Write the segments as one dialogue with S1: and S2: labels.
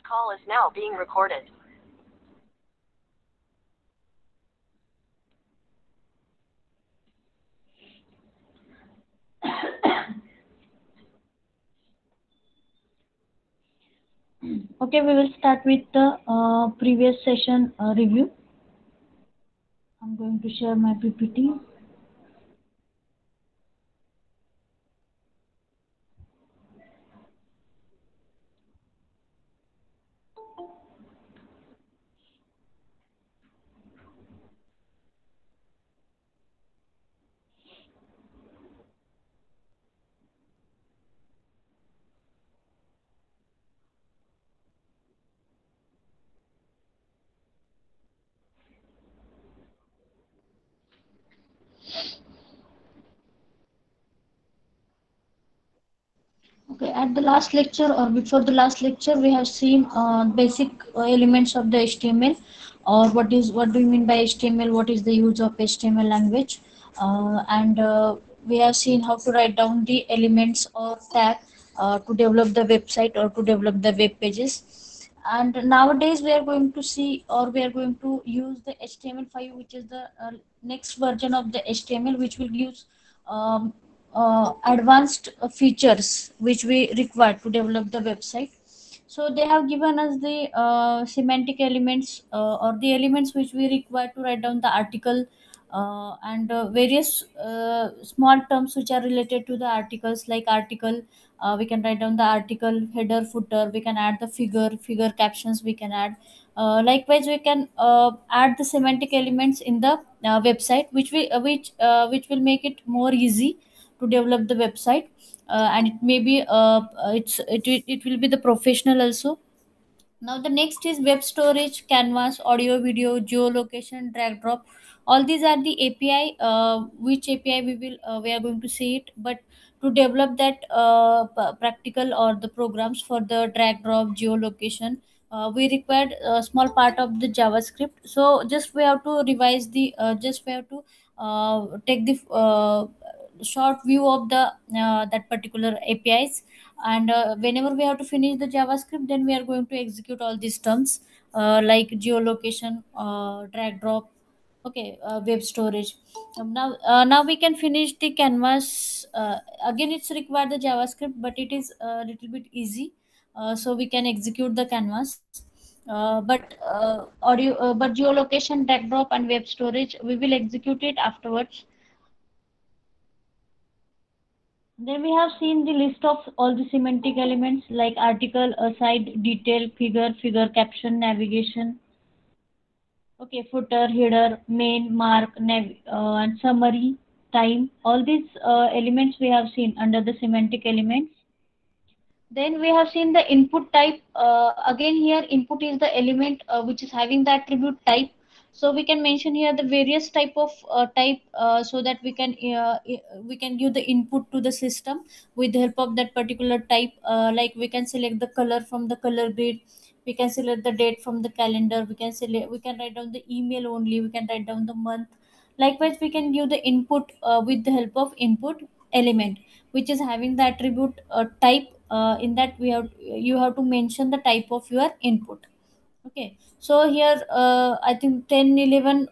S1: call is now being recorded.
S2: Okay, we will start with the previous session review. I'm going to share my PPT. Okay, at the last lecture or before the last lecture, we have seen basic elements of the HTML, or what do you mean by HTML? What is the use of HTML language? And we have seen how to write down the elements or tag to develop the website or to develop the web pages. And nowadays we are going to see, or we are going to use the HTML5, which is the next version of the HTML, which will use um, advanced features which we require to develop the website. So they have given us the semantic elements, or the elements which we require to write down the article, and various small terms which are related to the articles, like article. We can write down the article header, footer. We can add the figure captions. We can add. Likewise, we can add the semantic elements in the website, which will make it more easy to develop the website, and it may be it will be the professional also. Now the next is web storage, canvas, audio, video, geolocation, drag drop. All these are the API. Which API we are going to see it, but to develop that practical or the programs for the drag drop geolocation, we required a small part of the JavaScript. So just we have to revise the just we have to take the short view of the that particular APIs, and whenever we have to finish the JavaScript, then we are going to execute all these terms, like geolocation, drag drop, okay, web storage. Now we can finish the canvas. Again, it's required the JavaScript, but it is a little bit easy, so we can execute the canvas. But geolocation, drag drop, and web storage, we will execute it afterwards. Then we have seen the list of all the semantic elements, like article, aside, detail, figure caption, navigation. Okay, footer, header, main, mark, and summary, time. All these elements we have seen under the semantic elements. Then we have seen the input type. Again, here input is the element which is having the attribute type. So we can mention here the various type of type, so that we can give the input to the system with the help of that particular type. Like we can select the color from the color grid. We can select the date from the calendar. We can write down the email only. We can write down the month. Likewise, we can give the input with the help of input element, which is having the attribute type. In that, you have to mention the type of your input. Okay, so here I think 10, 11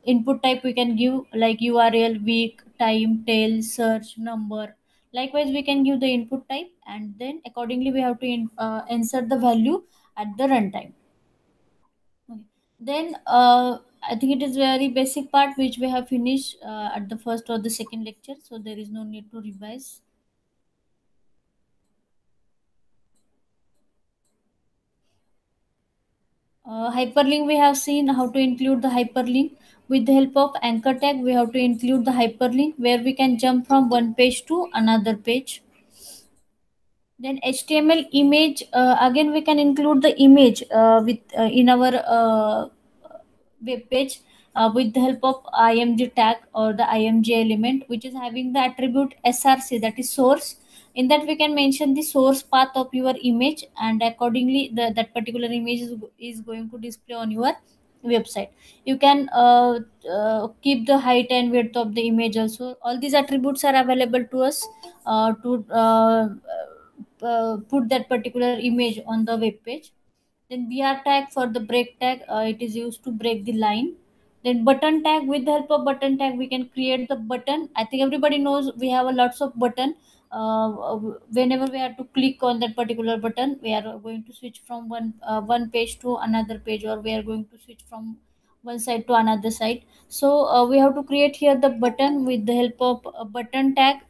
S2: input type we can give, like URL, week, time, tail, search, number. Likewise, we can give the input type, and then accordingly we have to insert the value at the runtime. Okay. Then I think it is very basic part which we have finished at the first or the second lecture, so there is no need to revise. Hyperlink, we have seen how to include the hyperlink. With the help of anchor tag, we have to include the hyperlink where we can jump from one page to another page. Then HTML image, again we can include the image with in our web page with the help of img tag or the img element, which is having the attribute src, that is source. In that, we can mention the source path of your image, and accordingly that particular image is going to display on your website. You can keep the height and width of the image also. All these attributes are available to us to put that particular image on the web page. Then BR tag for the break tag, it is used to break the line. Then button tag, with the help of button tag we can create the button. I think everybody knows we have a lots of button. Whenever we have to click on that particular button, we are going to switch from one page to another page, or we are going to switch from one side to another side. So we have to create here the button with the help of a button tag.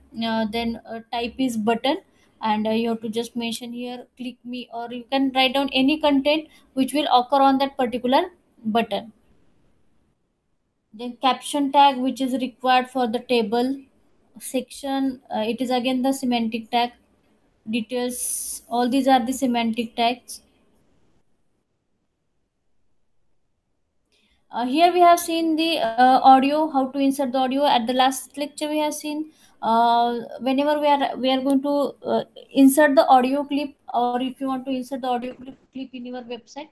S2: Then type is button, and you have to just mention here click me, or you can write down any content which will occur on that particular button. Then caption tag, which is required for the table section, it is again the semantic tag. Details, all these are the semantic tags. Here we have seen the audio, how to insert the audio. At the last lecture we have seen whenever we are going to insert the audio clip, or if you want to insert the audio clip in your website,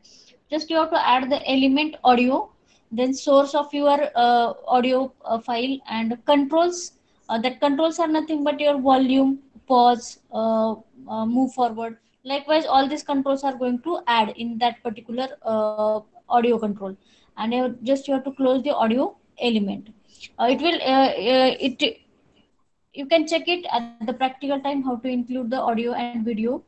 S2: just you have to add the element audio, then source of your audio file, and controls. That controls are nothing but your volume, pause, move forward. Likewise, all these controls are going to add in that particular audio control, and you have to close the audio element. It will it You can check it at the practical time how to include the audio and video.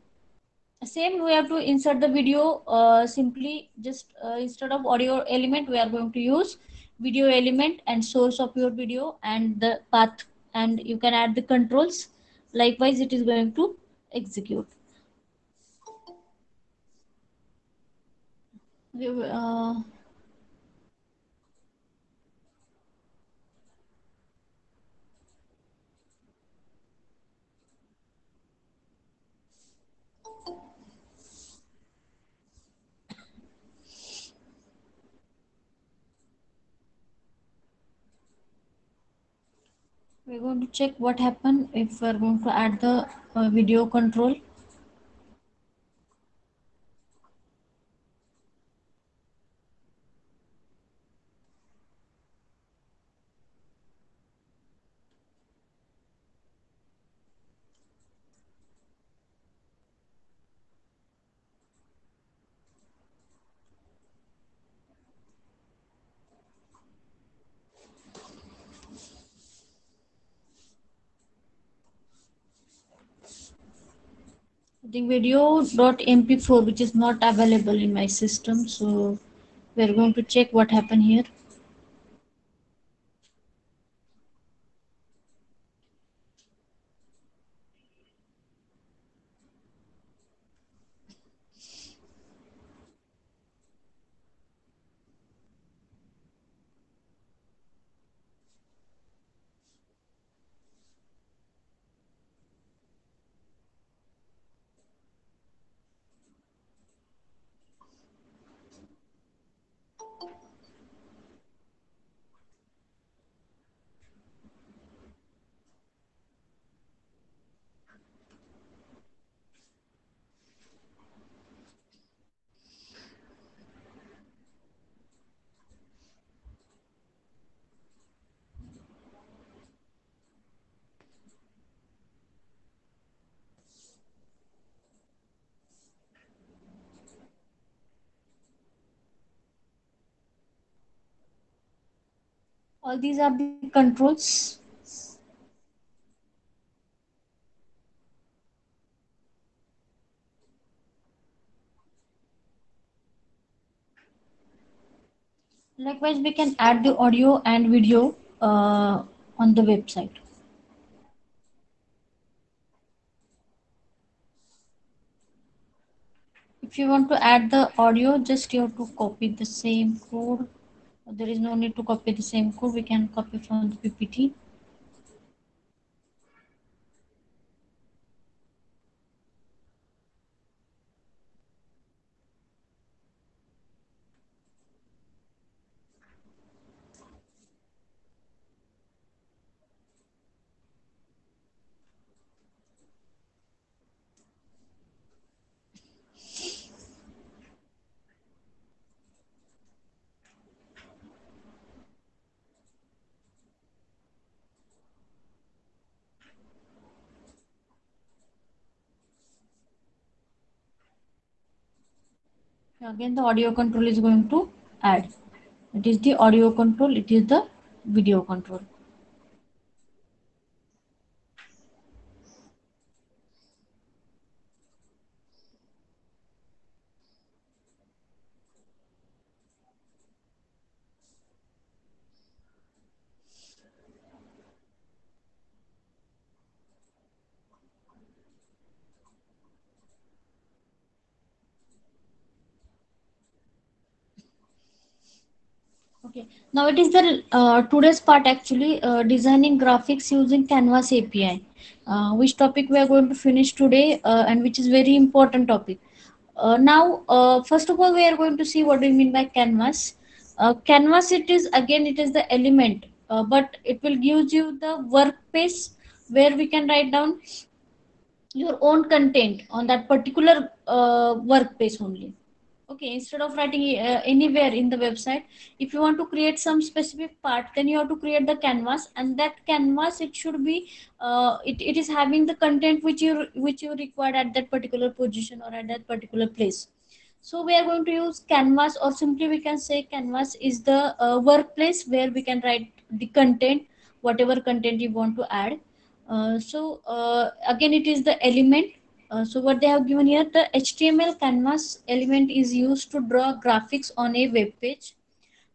S2: Same, we have to insert the video. Simply just instead of audio element we are going to use video element, and source of your video and the path, and you can add the controls. Likewise, it is going to execute. uh, we're going to check what happen if we're going to add the video control. The video.mp4 which is not available in my system, so we're going to check what happened here. All these are the controls. Likewise, we can add the audio and video on the website. If you want to add the audio, just you have to copy the same code. There is no need to copy the same code. We can copy from the PPT. Again, the audio control is going to add. It is the audio control, it is the video control. Okay, now it is the today's part actually, designing graphics using Canvas API, which topic we are going to finish today, and which is very important topic. Now, first of all, we are going to see what do you mean by Canvas. Canvas, it is the element, but it will give you the workspace where we can write down your own content on that particular workspace only. Okay, instead of writing anywhere in the website, if you want to create some specific part, then you have to create the canvas, and that canvas, it should be it is having the content which you required at that particular position or at that particular place. So we are going to use canvas, or simply we can say canvas is the workplace where we can write the content, whatever content you want to add. Again, it is the element. So what they have given here, the HTML canvas element is used to draw graphics on a web page.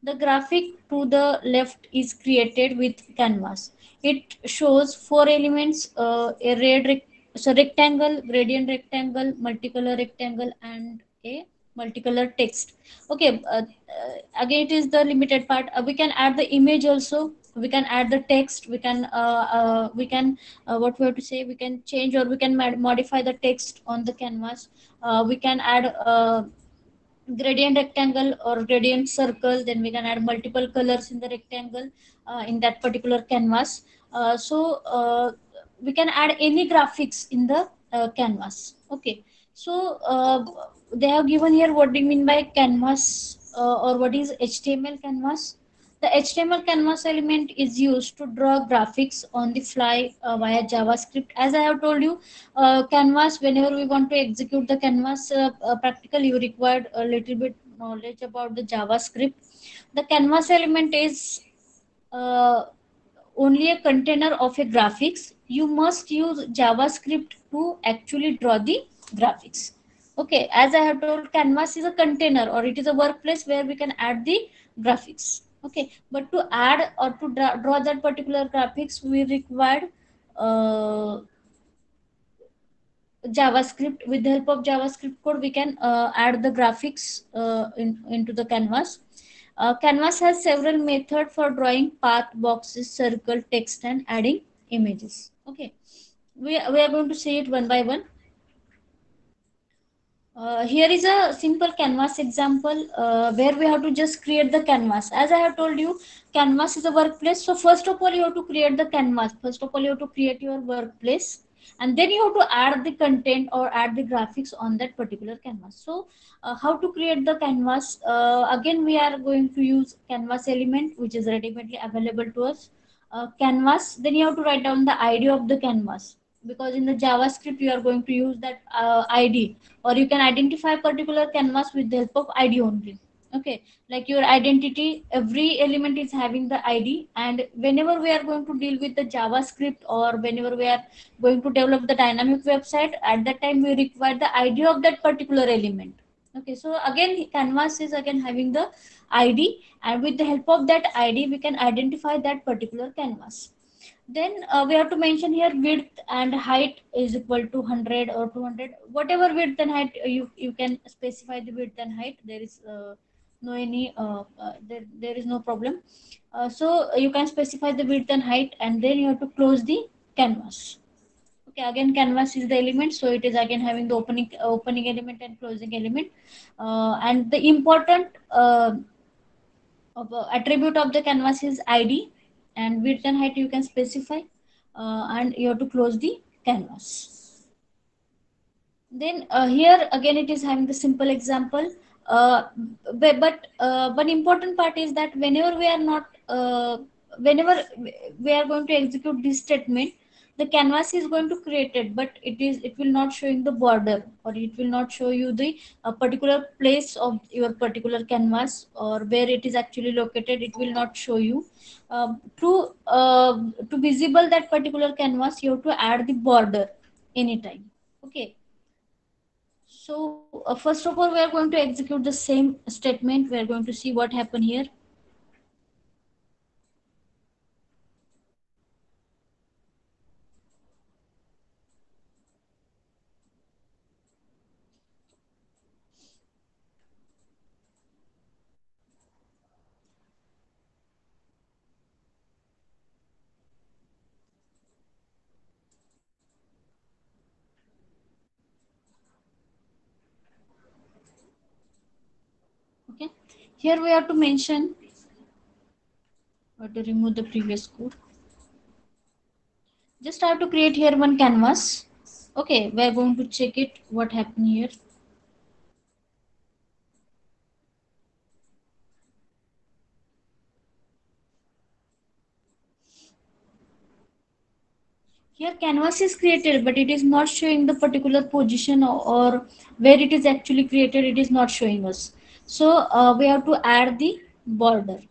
S2: The graphic to the left is created with canvas. It shows four elements: a rectangle, gradient rectangle, multicolor rectangle, and a multicolor text. Okay, again, it is the limited part. We can add the image also. We can add the text. We can what we have to say. We can change, or we can modify the text on the canvas. We can add gradient rectangle or gradient circle. Then we can add multiple colors in the rectangle, in that particular canvas. We can add any graphics in the canvas. Okay, so they have given here what do you mean by canvas, or what is HTML canvas. The HTML canvas element is used to draw graphics on the fly via JavaScript. As I have told you, canvas, whenever we want to execute the canvas practically, you require a little bit knowledge about the JavaScript. The canvas element is uh, only a container of a graphics. You must use JavaScript to actually draw the graphics. Okay, as I have told, canvas is a container, or it is a workplace where we can add the graphics. Okay, but to add or to draw that particular graphics, we required uh, JavaScript. With the help of JavaScript code, we can add the graphics into the canvas. Canvas has several methods for drawing path, boxes, circle, text, and adding images. Okay, we are going to see it one by one. Here is a simple canvas example where we have to just create the canvas. As I have told you, canvas is a workplace. So first of all, you have to create the canvas. First of all, you have to create your workplace, and then you have to add the content or add the graphics on that particular canvas. So how to create the canvas? Again, we are going to use canvas element, which is readily available to us. Canvas. Then you have to write down the ID of the canvas, because in the JavaScript you are going to use that ID, or you can identify a particular canvas with the help of ID only. Okay, like your identity, every element is having the ID, and whenever we are going to deal with the JavaScript, or whenever we are going to develop the dynamic website, at that time we require the ID of that particular element. Okay, so again, canvas is again having the ID, and with the help of that ID we can identify that particular canvas. Then we have to mention here width and height is equal to 100 or 200, whatever width and height, you can specify the width and height. There is no any there is no problem. So you can specify the width and height, and then you have to close the canvas. Okay, again, canvas is the element, so it is again having the opening element and closing element. And the important attribute of the canvas is ID, and width and height you can specify, and you have to close the canvas. Then here again it is having the simple example, but one important part is that whenever we are not whenever we are going to execute this statement, the canvas is going to create it, but it will not showing the border, or it will not show you the particular place of your particular canvas, or where it is actually located. It will not show you. To visible that particular canvas, you have to add the border anytime. Okay. So first of all, we are going to execute the same statement. We are going to see what happened here. Okay. Here we have to mention, or to remove the previous code. Just have to create here one canvas. Okay, we are going to check it what happened here. Here canvas is created, but it is not showing the particular position, or where it is actually created. It is not showing us. So we have to add the border.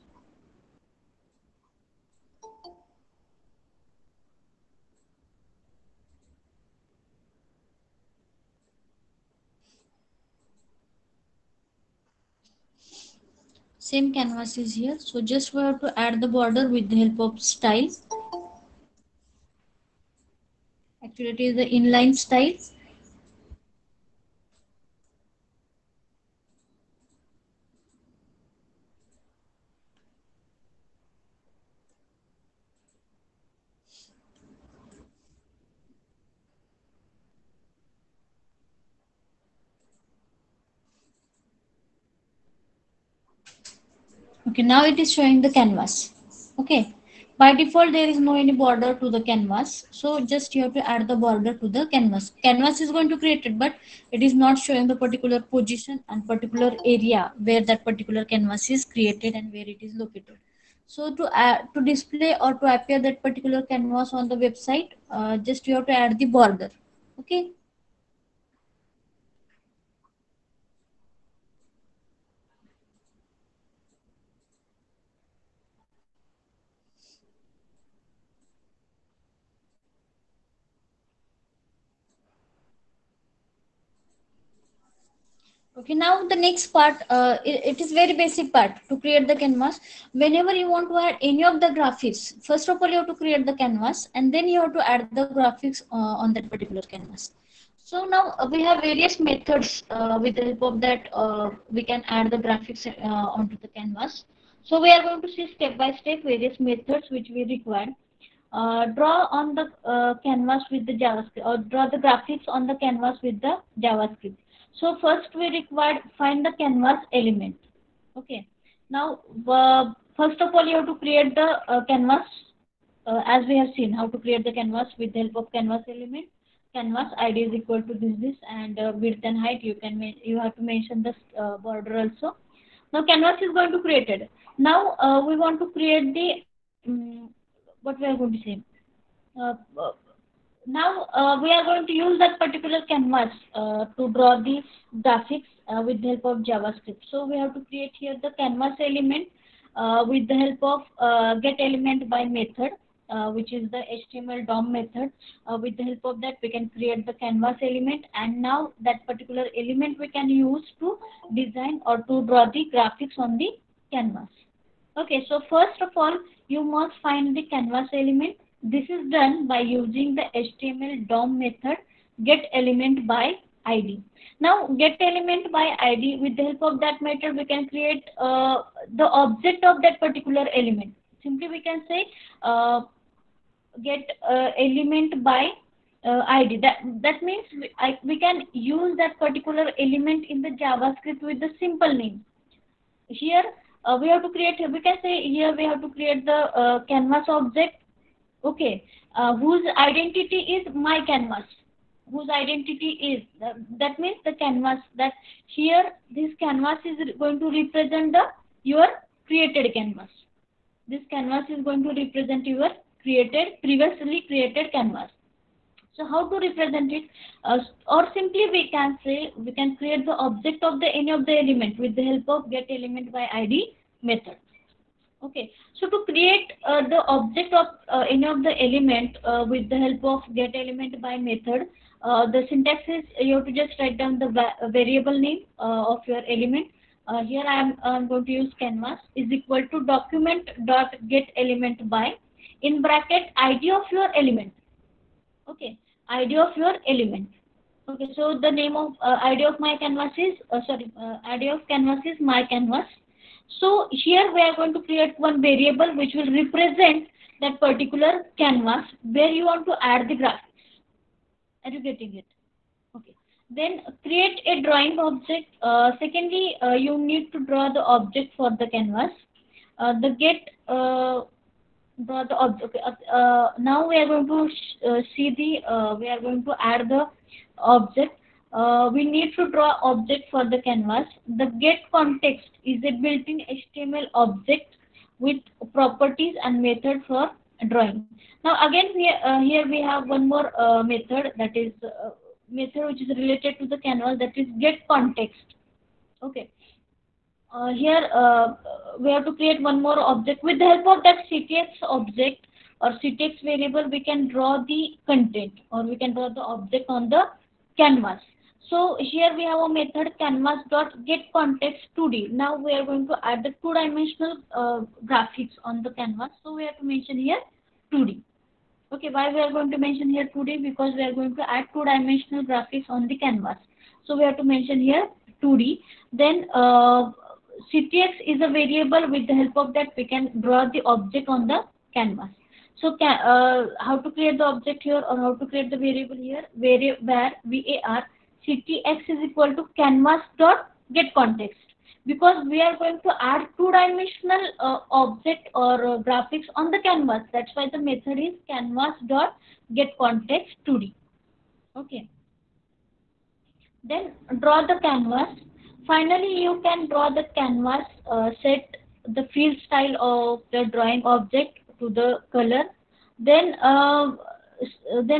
S2: Same canvas is here. So just we have to add the border with the help of style. Actually, it is the inline style. Okay, now it is showing the canvas. Okay, by default there is no any border to the canvas, so just you have to add the border to the canvas. Canvas is going to create it, but it is not showing the particular position and particular area where that particular canvas is created and where it is located. So to display or to appear that particular canvas on the website, just you have to add the border. Okay. Okay, now the next part, it is very basic part to create the canvas. Whenever you want to add any of the graphics, first of all you have to create the canvas, and then you have to add the graphics on that particular canvas. So now we have various methods with the help of that we can add the graphics onto the canvas. So we are going to see step by step various methods which we require. Draw on the canvas with the JavaScript, or draw the graphics on the canvas with the JavaScript. So first we require find the canvas element. Okay. Now first of all you have to create the canvas, as we have seen how to create the canvas with the help of canvas element. Canvas ID is equal to this, and width and height you have to mention the border also. Now canvas is going to create it. Now we want to create the what we are going to say. Uh, uh, Now we are going to use that particular canvas to draw the graphics with the help of JavaScript. So we have to create here the canvas element with the help of get element by method, which is the HTML DOM method. With the help of that, we can create the canvas element, and now that particular element we can use to design or to draw the graphics on the canvas. Okay, so first of all, you must find the canvas element. This is done by using the HTML DOM method get element by ID. Now get element by ID, with the help of that method we can create the object of that particular element. Simply we can say get element by ID. That means we can use that particular element in the JavaScript with the simple name. Here we have to create, we can say here we have to create the canvas object. Okay, whose identity is my canvas, whose identity is that means the canvas, that here this canvas is going to represent the your created canvas. This canvas is going to represent your created, previously created canvas. So how to represent it? Or simply we can say we can create the object of the any of the element with the help of get element by id method. Okay, so to create the object of any of the element with the help of get element by method, the syntax is you have to just write down the variable name of your element. Here I'm going to use canvas is equal to document dot get element by in bracket id of your element. Okay, id of your element. Okay, so the name of id of my canvas is id of canvas is my canvas. So here we are going to create one variable which will represent that particular canvas where you want to add the graphics. Are you getting it? Okay. Then create a drawing object. Secondly, you need to draw the object for the canvas. The get draw the object. Okay. Now we are going to see the we are going to add the object. We need to draw object for the canvas. The get context is a built-in HTML object with properties and method for drawing. Now again here we have one more method, that is method which is related to the canvas, that is get context. Okay. Here we have to create one more object. With the help of that ctx object or ctx variable, we can draw the content or we can draw the object on the canvas. So here we have a method canvas dot get context 2D. Now we are going to add the two-dimensional graphics on the canvas. So we have to mention here 2D. Okay, why we are going to mention here 2D? Because we are going to add two-dimensional graphics on the canvas. So we have to mention here 2D. Then ctx is a variable. With the help of that we can draw the object on the canvas. So how to create the object here or how to create the variable here? Where var ctx is equal to canvas dot get context, because we are going to add two-dimensional object or graphics on the canvas. That's why the method is canvas dot get context 2D. Okay. Then draw the canvas. Finally, you can draw the canvas, set the fill style of the drawing object to the color. Then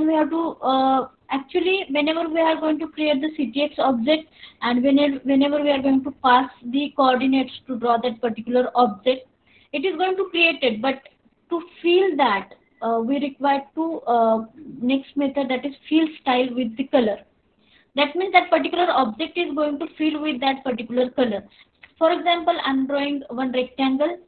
S2: we have to actually, whenever we are going to create the ctx object and whenever we are going to pass the coordinates to draw that particular object, it is going to create it. But to fill that, we require to next method, that is fill style with the color. That means that particular object is going to fill with that particular color. For example, I'm drawing one rectangle.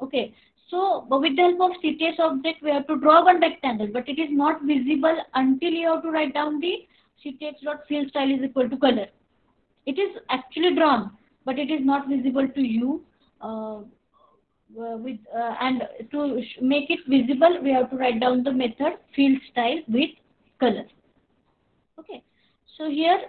S2: Okay. So with the help of CTS object, we have to draw one rectangle, but it is not visible until you have to write down the ctx.fill style is equal to color. It is actually drawn, but it is not visible to you. And to make it visible, we have to write down the method fill style with color. Okay. So here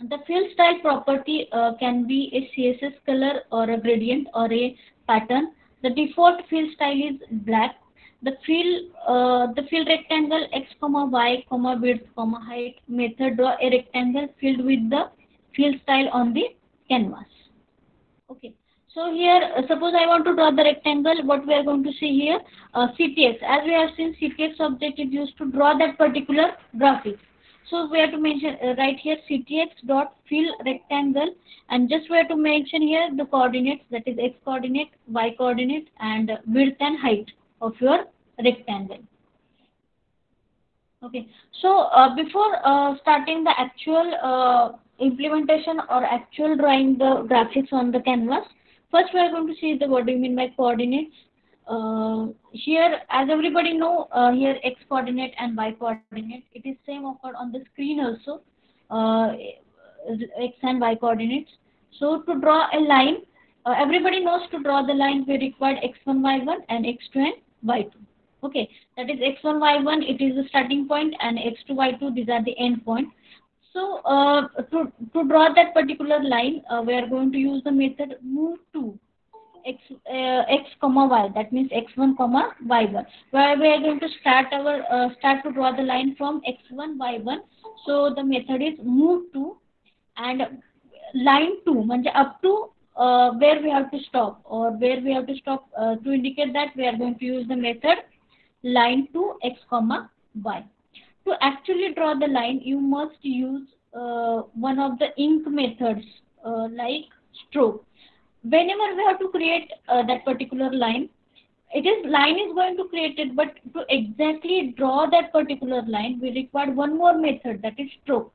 S2: the fill style property can be a CSS color or a gradient or a pattern. The default fill style is black. The fill rectangle x comma y comma width comma height method draw a rectangle filled with the fill style on the canvas. Okay. So here, suppose I want to draw the rectangle. What we are going to see here, CTX. As we have seen, CTX object is used to draw that particular graphic. So we have to mention right here ctx dot fill rectangle, and just we have to mention here the coordinates, that is x coordinate, y coordinate, and width and height of your rectangle. Okay. So before starting the actual implementation or actual drawing the graphics on the canvas, first we are going to see the what do you mean by coordinates. Here, as everybody know, here x coordinate and y coordinate, it is same occurred on the screen also, x and y coordinates. So to draw a line, everybody knows to draw the line we required x1 y1 and x2 and y2. Okay, that is x1 y1, it is the starting point, and x2 y2, these are the end point. So to draw that particular line, we are going to use the method move to x comma y, that means x1 comma y1, where we are going to start to draw the line from x1 y1. So the method is move to, and line 2 means up to where we have to stop, or where we have to stop, to indicate that we are going to use the method line to x comma y. to actually draw the line, you must use one of the ink methods like stroke. Whenever we have to create that particular line, it is line is going to create it, but to exactly draw that particular line, we require one more method, that is stroke.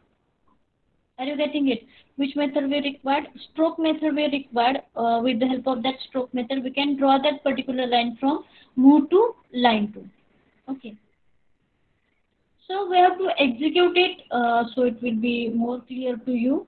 S2: Are you getting it? Which method we required? Stroke method we required. With the help of that stroke method, we can draw that particular line from move to line 2. Okay. So we have to execute it so it will be more clear to you.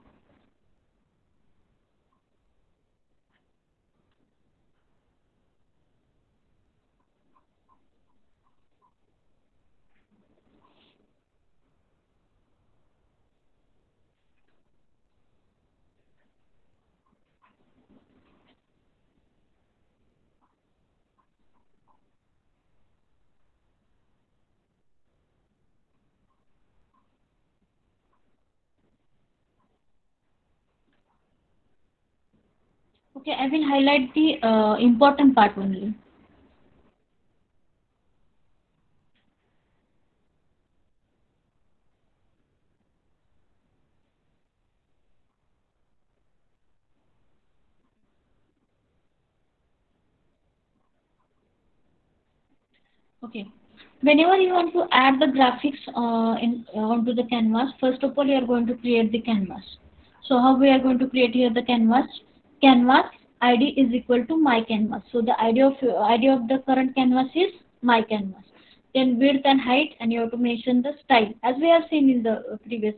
S2: Okay, I will highlight the important part only. Okay. Whenever you want to add the graphics onto the canvas, first of all, you are going to create the canvas. So how we are going to create here the canvas? Canvas ID is equal to my canvas. So the ID of the current canvas is my canvas. Then width and height, and you have to mention the style, as we have seen in the previous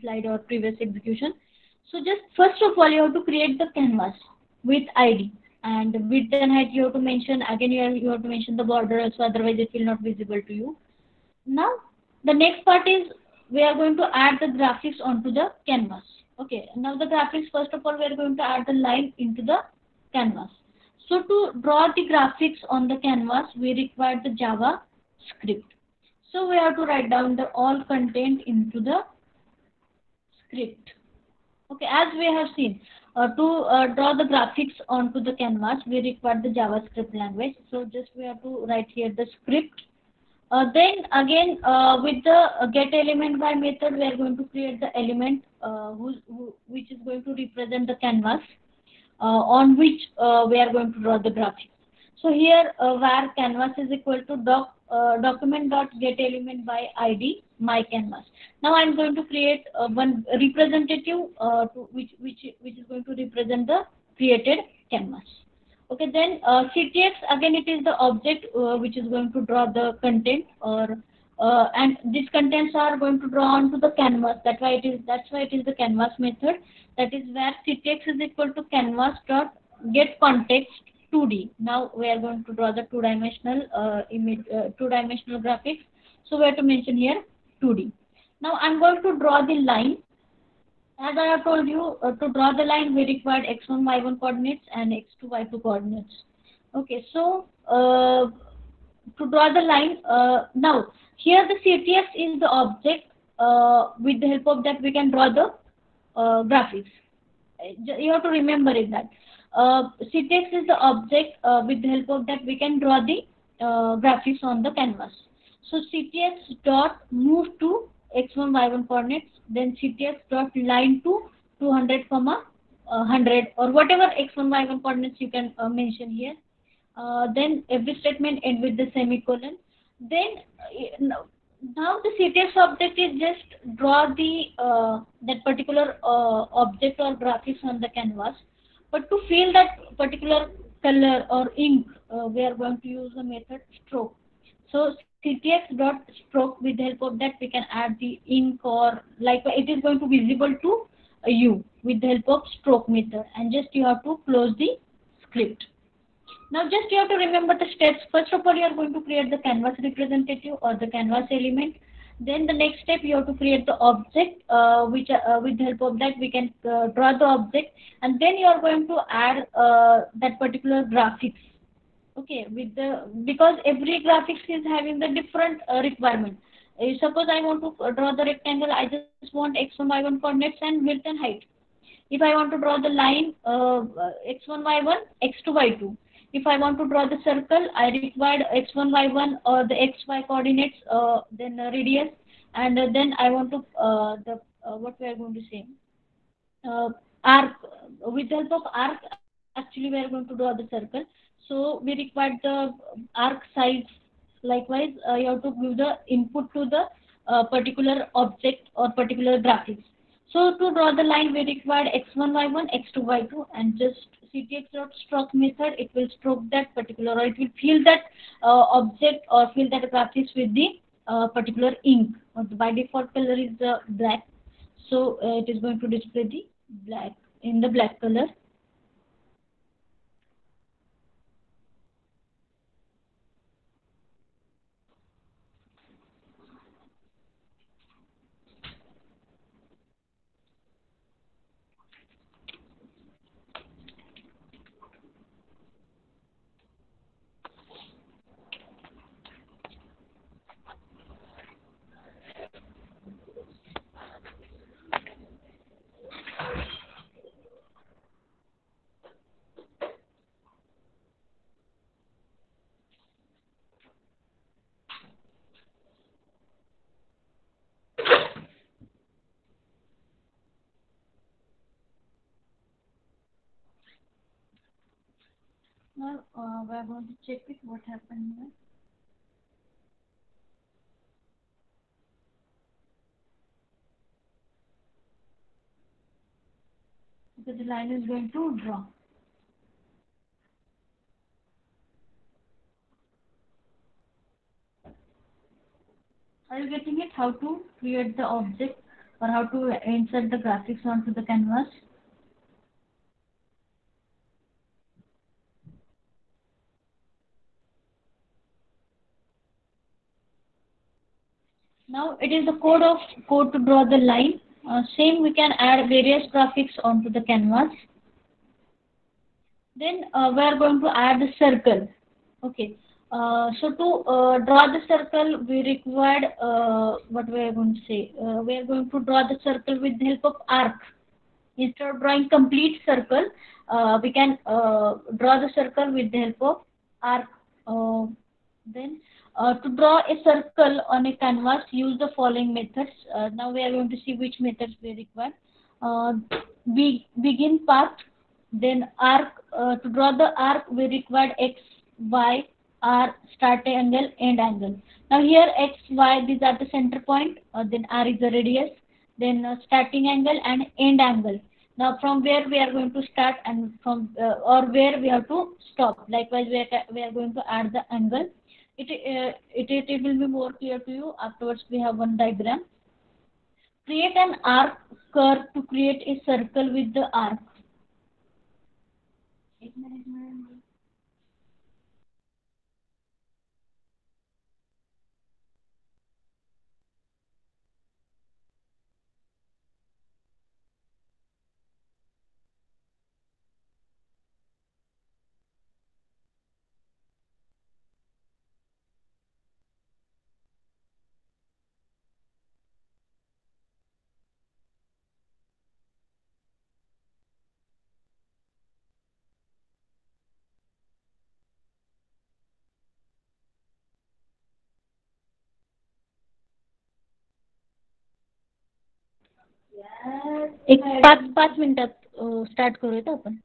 S2: slide or previous execution. So just first of all, you have to create the canvas with ID, and width and height you have to mention. Again, you have to mention the border also, otherwise it will not visible to you. Now the next part is we are going to add the graphics onto the canvas. Okay, now the graphics, first of all, we are going to add the line into the canvas. So to draw the graphics on the canvas, we require the Java script. So we have to write down the all content into the script. Okay, as we have seen, to draw the graphics onto the canvas, we require the JavaScript language. So just we have to write here the script. Then again, with the get element by method, we are going to create the element which is going to represent the canvas on which we are going to draw the graphics. So here, where canvas is equal to document dot get element by ID my canvas. Now I'm going to create one representative which is going to represent the created canvas. Okay, then CTX, again it is the object which is going to draw the content, or and these contents are going to draw onto the canvas. That's why it is the canvas method. That is where CTX is equal to canvas dot get context 2D. Now we are going to draw the two-dimensional image, two-dimensional graphics. So we have to mention here 2D. Now I'm going to draw the line. As I have told you, to draw the line, we required x1, y1 coordinates and x2, y2 coordinates. Okay, so to draw the line, now here the CTX is the object. With the help of that, we can draw the graphics. You have to remember it that CTX is the object. With the help of that, we can draw the graphics on the canvas. So CTX dot move to x1 y1 coordinates, then CTX dot line to 200 comma 100, or whatever x1 y1 coordinates you can mention here. Then every statement end with the semicolon. Then now the CTX object is just draw the that particular object or graphics on the canvas. But to fill that particular color or ink, we are going to use the method stroke. So CTX dot stroke, with the help of that we can add the ink, or like it is going to be visible to you with the help of stroke method, and just you have to close the script. Now just you have to remember the steps. First of all, you are going to create the canvas representative or the canvas element. Then the next step, you have to create the object, which with the help of that we can draw the object, and then you are going to add that particular graphics. Okay, with the, because every graphics is having the different requirement. Suppose I want to draw the rectangle, I just want x1 y1 coordinates and width and height. If I want to draw the line, x1 y1 x2 y2. If I want to draw the circle, I required x1 y1 or the xy coordinates, then radius, and then I want to the what we are going to say arc. With the help of arc, actually we are going to draw the circle. So we require the arc size. Likewise, you have to give the input to the particular object or particular graphics. So to draw the line, we require x1 y1 x2 y2, and just ctx dot stroke method. It will stroke that particular, or it will fill that object or fill that graphics with the particular ink. By default color is the black, so it is going to display the black in the black color. Now we are going to check it what happened here. Because the line is going to draw. Are you getting it? How to create the object or how to insert the graphics onto the canvas? Now it is the code to draw the line. Same we can add various graphics onto the canvas. Then we are going to add the circle. Okay. So to draw the circle, we required what we are going to say. We are going to draw the circle with the help of arc. Instead of drawing complete circle, we can draw the circle with the help of arc. Uh, then to draw a circle on a canvas, use the following methods. Now we are going to see which methods we require. Uh, begin path, then arc. To draw the arc, we require x, y, r, start angle, end angle. Now here x, y, these are the center point. Then r is the radius. Then starting angle and end angle. Now from where we are going to start and from or where we have to stop. Likewise, we are going to add the angle. It will be more clear to you afterwards. We have one diagram. Create an arc curve to create a circle with the arc. एक पाच पाच मिनिटात start करूयात आपण.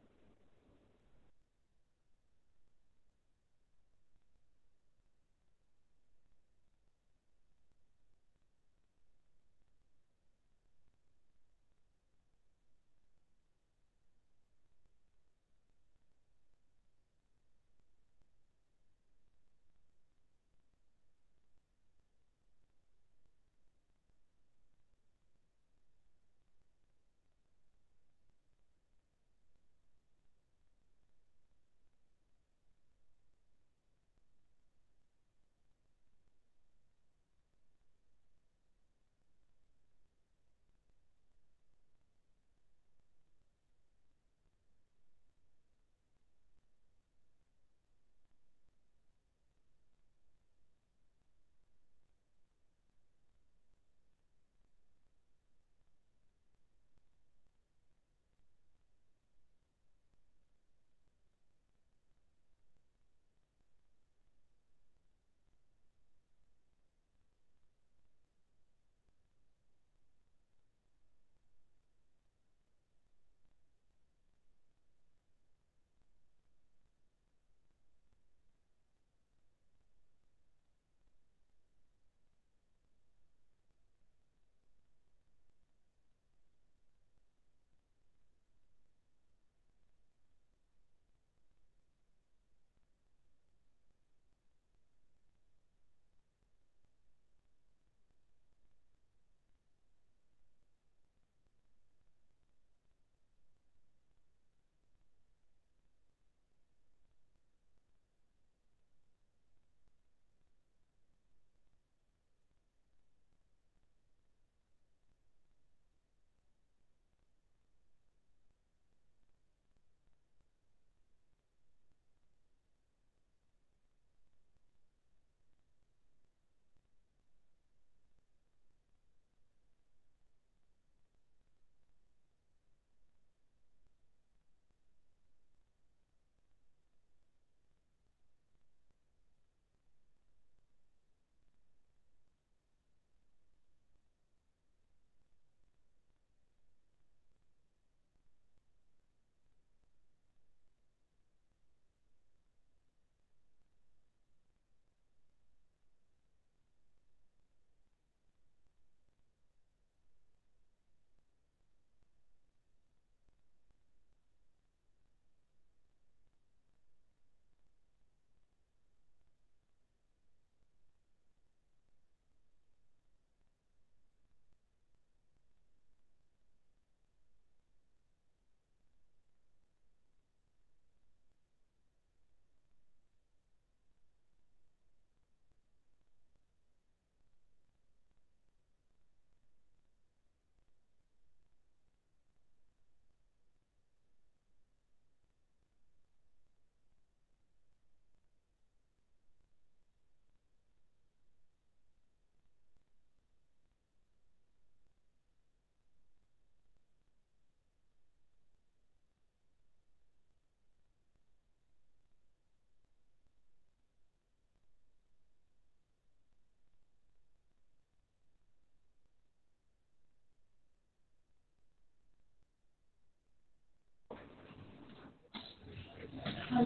S2: Now,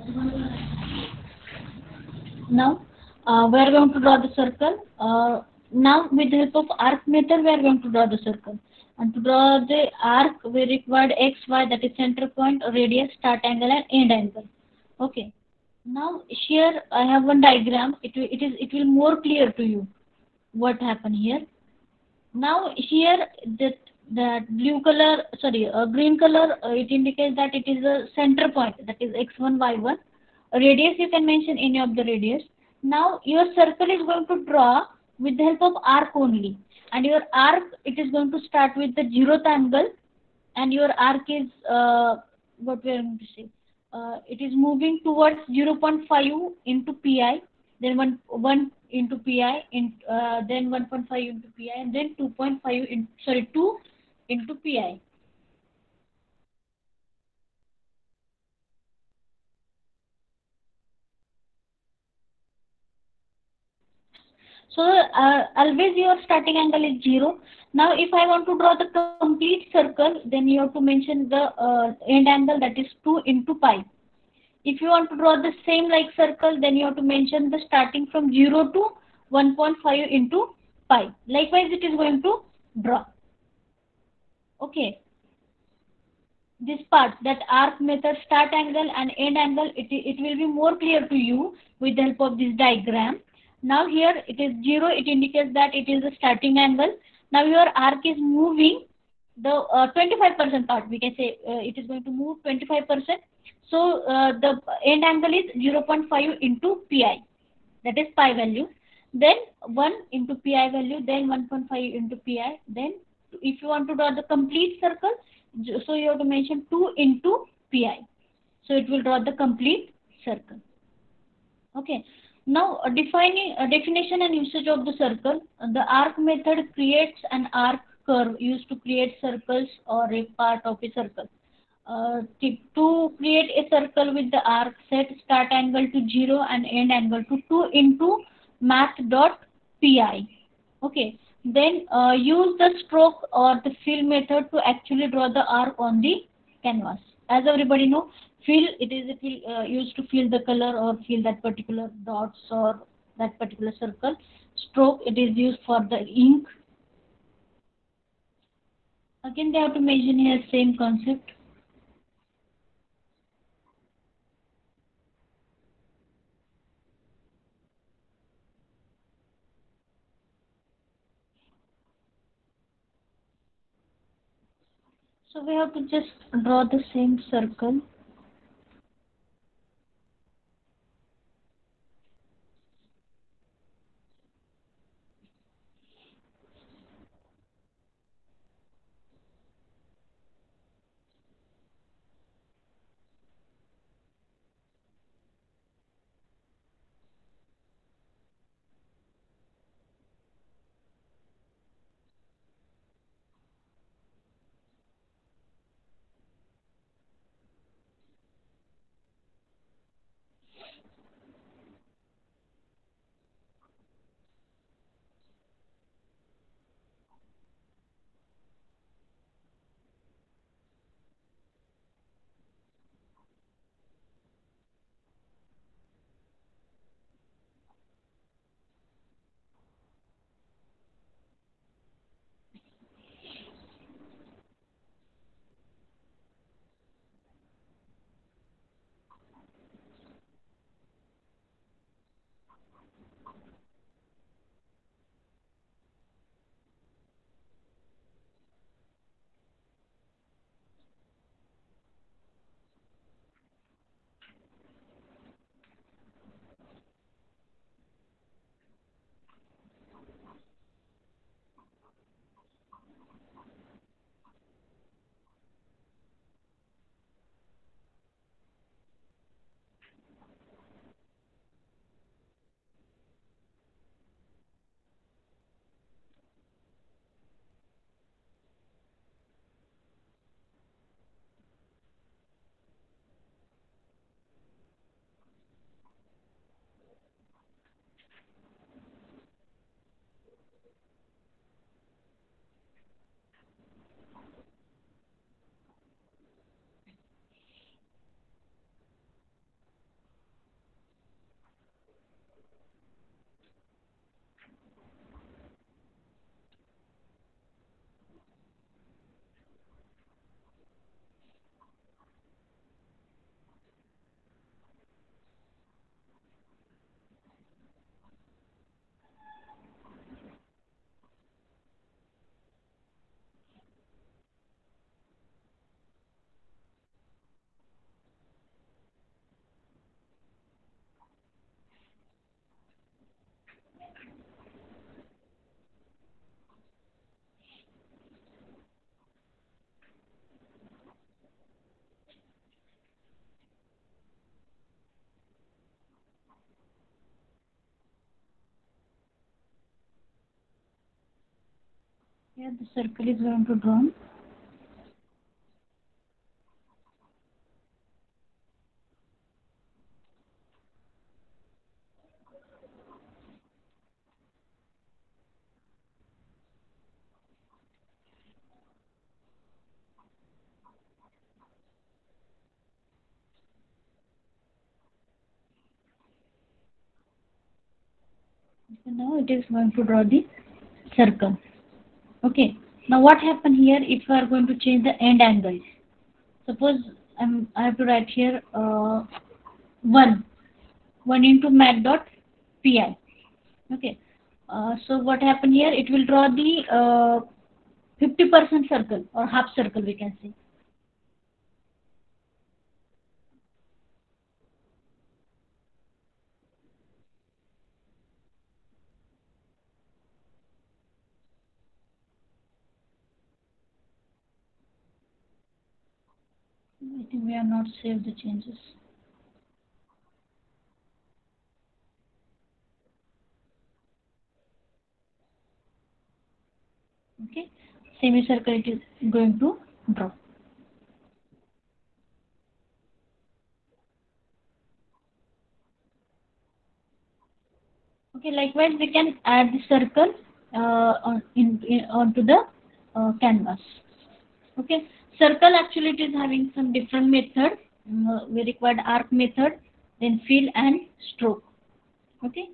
S2: we are going to draw the circle. Now, with the help of arc method, we are going to draw the circle. And to draw the arc, we required x, y, that is center point, radius, start angle, and end angle. Okay. Now, here I have one diagram. It will more clear to you what happened here. Now, here that blue color, sorry, green color, it indicates that it is a center point, that is x1, y1. Radius you can mention any of the radius. Now your circle is going to draw with the help of arc only, and your arc, it is going to start with the zeroth angle, and your arc is what we are going to say. It is moving towards 0.5 into pi, then 1 into pi, then 1.5 into pi, and then 2.5 in, sorry 2 into pi. So always your starting angle is 0. Now if I want to draw the complete circle, then you have to mention the end angle, that is 2 into pi. If you want to draw the same like circle, then you have to mention the starting from 0 to 1.5 into pi. Likewise, it is going to draw. Okay. This part, that arc method, start angle and end angle, it will be more clear to you with the help of this diagram. Now here it is 0, it indicates that it is the starting angle. Now your arc is moving the 25% part, we can say it is going to move 25%. So the end angle is 0.5 into pi, that is pi value. Then 1 into pi value, then 1.5 into pi. Then if you want to draw the complete circle, so you have to mention 2 into pi. So it will draw the complete circle. Okay. Now defining definition and usage of the circle. The arc method creates an arc curve used to create circles or a part of a circle. To create a circle with the arc, set start angle to 0 and end angle to 2 into math dot pi. Okay. Then use the stroke or the fill method to actually draw the arc on the canvas. As everybody know, fill, it will used to fill the color or fill that particular dots or that particular circle. Stroke, it is used for the ink. Again, they have to mention here same concept. So we have to just draw the same circle. Here the circle is going to drawn. So now it is going to draw the circle. Okay. Now what happen here if we are going to change the end angles? Suppose I have to write here 1 into mat dot pi. Okay. So what happen here? It will draw the 50% circle or half circle we can say. I think we have not saved the changes. Okay. Semicircle it is going to draw. Okay, likewise we can add the circle onto the canvas. Okay, circle actually it is having some different method. We required arc method, then fill and stroke. Okay.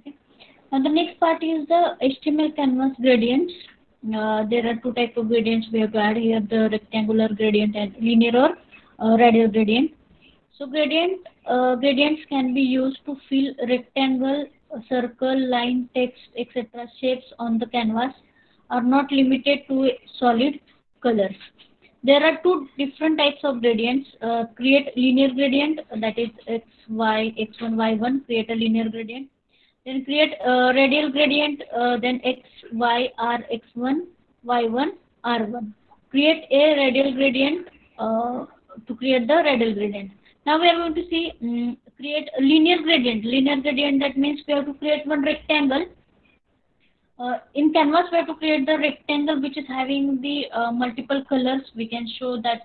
S2: Okay. Now the next part is the HTML canvas gradients. There are two type of gradients we have to add here: the rectangular gradient and linear or radial gradient. So gradients can be used to fill rectangle, circle, line, text, etc. shapes on the canvas, are not limited to solid colors. There are two different types of gradients. Create linear gradient, that is x, y, x1, y1. Create a linear gradient. Then create radial gradient, then x, y, r, x1, y1, r1. Create a radial gradient to create the radial gradient. Now we are going to see create a linear gradient. Linear gradient, that means we have to create one rectangle. In canvas, we have to create the rectangle which is having the multiple colors. We can show that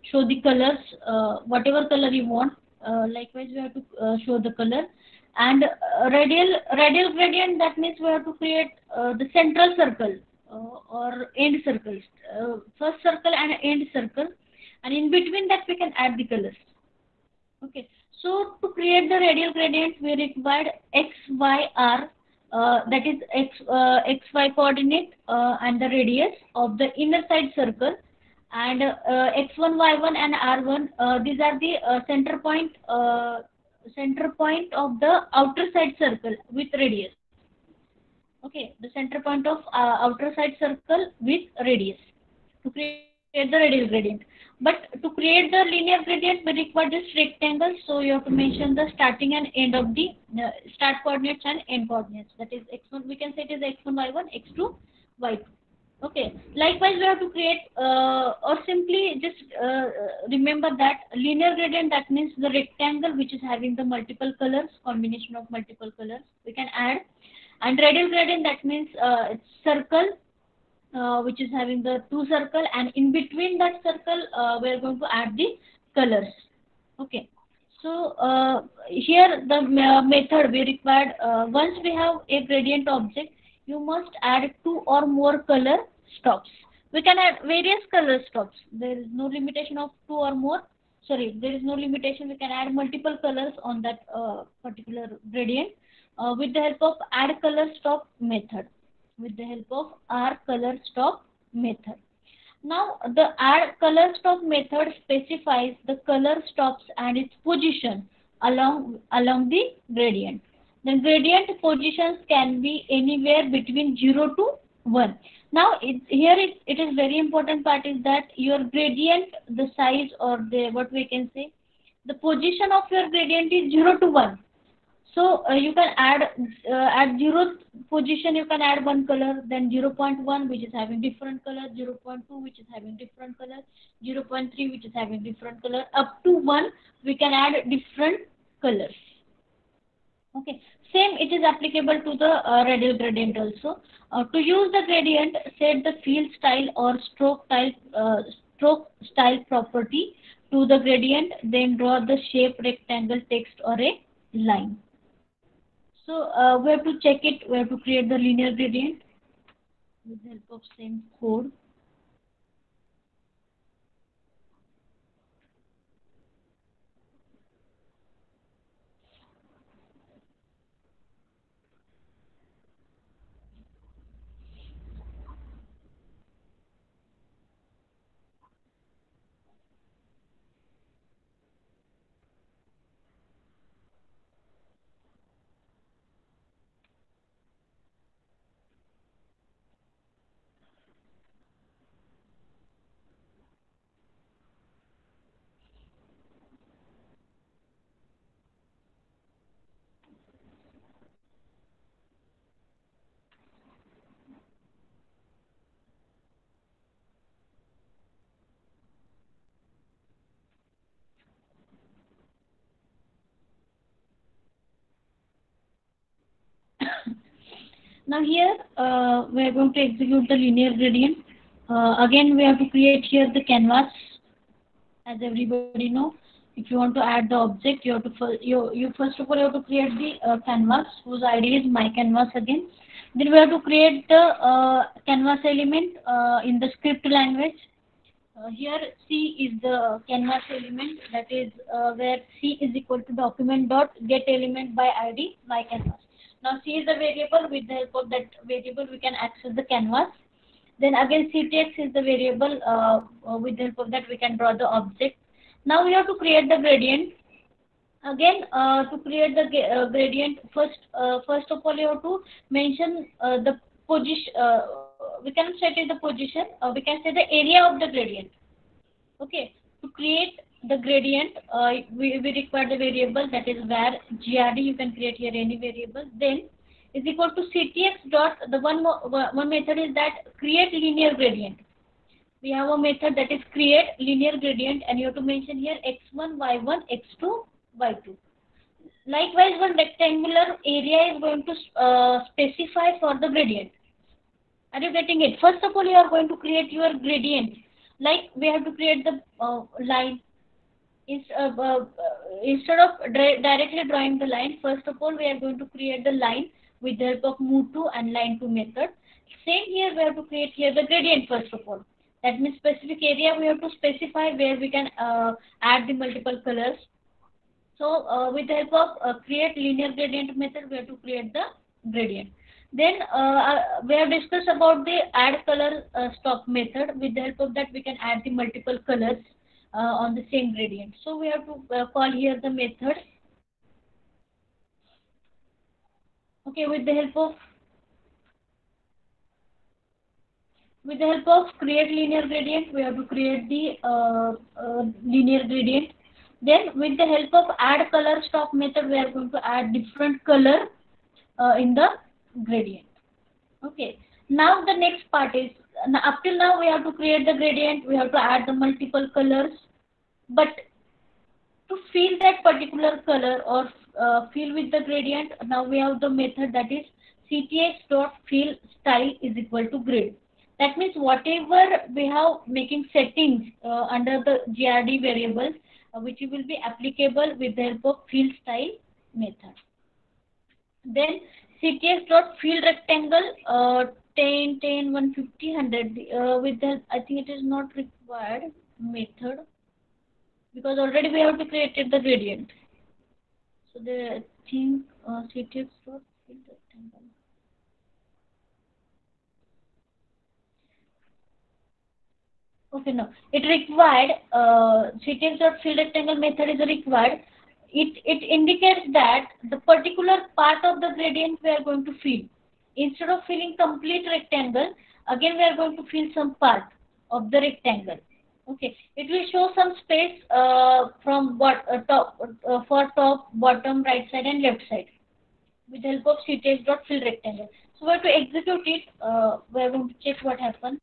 S2: show the colors, whatever color you want. Likewise, we have to show the color. And radial gradient, that means we have to create the central circle or end circles, first circle and end circle, and in between that we can add the colors. Okay, so to create the radial gradient, we required x, y, r, that is x, y coordinate and the radius of the inner side circle, and x1, y1, and r1. These are the center point of the outer side circle with radius. Okay, the center point of outer side circle with radius to create the radial gradient. But to create the linear gradient, we require this rectangle. So you have to mention the starting and end of the start coordinates and end coordinates. That is x1. We can say it is x1, y1, x2, y2. Okay. Likewise, we have to create or simply just remember that linear gradient, that means the rectangle which is having the multiple colors, combination of multiple colors we can add, and radial gradient, that means circle which is having the two circle, and in between that circle we are going to add the colors. Okay. So here the method we required, once we have a gradient object, you must add two or more color stops. We can add various color stops. There is no limitation of two or more. Sorry, there is no limitation. We can add multiple colors on that particular gradient with the help of add color stop method. With the help of R color stop method. Now, the add color stop method specifies the color stops and its position along the gradient. The gradient positions can be anywhere between 0 to 1. Now, it is very important part is that your gradient, the size or the what we can say, the position of your gradient is 0 to 1. So you can add at 0th position you can add one color, then 0.1 which is having different color, 0.2 which is having different color, 0.3 which is having different color, up to 1 we can add different colors. Okay, same it is applicable to the radial gradient also. To use the gradient, set the fill style or stroke style property to the gradient, then draw the shape, rectangle, text or a line. So we have to check it. We have to create the linear gradient with the help of same code. Now here we are going to execute the linear gradient. Again we have to create here the canvas. As everybody know, if you want to add the object, you have to you first of all you have to create the canvas whose ID is my canvas again. Then we have to create the canvas element in the script language. Here C is the canvas element, that is where C is equal to document dot get element by ID my canvas. Now C is the variable. With the help of that variable we can access the canvas. Then again ctx is the variable. With the help of that we can draw the object. Now we have to create the gradient. Again to create the gradient, first of all you have to mention the position. We cannot set it the position. We can say the area of the gradient. Okay, to create the gradient we require the variable, that is where grd. You can create here any variable. Then is equal to ctx dot the one method is that create linear gradient. We have a method that is create linear gradient, and you have to mention here x1 y1 x2 y2. Likewise, one rectangular area is going to specify for the gradient. Are you getting it? First of all, you are going to create your gradient. Like we have to create the line. Instead of directly drawing the line, first of all, we are going to create the line with the help of move to and line to method. Same here, we have to create here the gradient first of all. That means specific area we have to specify where we can add the multiple colors. So with the help of create linear gradient method, we have to create the gradient. Then we have discussed about the add color stop method. With the help of that, we can add the multiple colors on the same gradient. So we have to call here the method. Okay, with the help of create linear gradient, we have to create the linear gradient. Then with the help of add color stop method, we are going to add different color in the gradient. Okay. Now the next part is, up till now we have to create the gradient, we have to add the multiple colors. But to fill that particular color or fill with the gradient, now we have the method that is ctx.fill style is equal to grid. That means whatever we have making settings under the grd variables, which will be applicable with the help of fill style method. Then ctx.fill rectangle 10, 10, 150, 100. With that, I think it is not required method because already we have to create the gradient. So the thing CTX dot fill rectangle. Okay, no. It required CTX dot fill rectangle method is required. It indicates that the particular part of the gradient we are going to fill. Instead of filling complete rectangle, again we are going to fill some part of the rectangle. Okay, it will show some space from top for top, bottom, right side, and left side with the help of CTX dot fill rectangle. So we have to execute it. We are going to check what happens.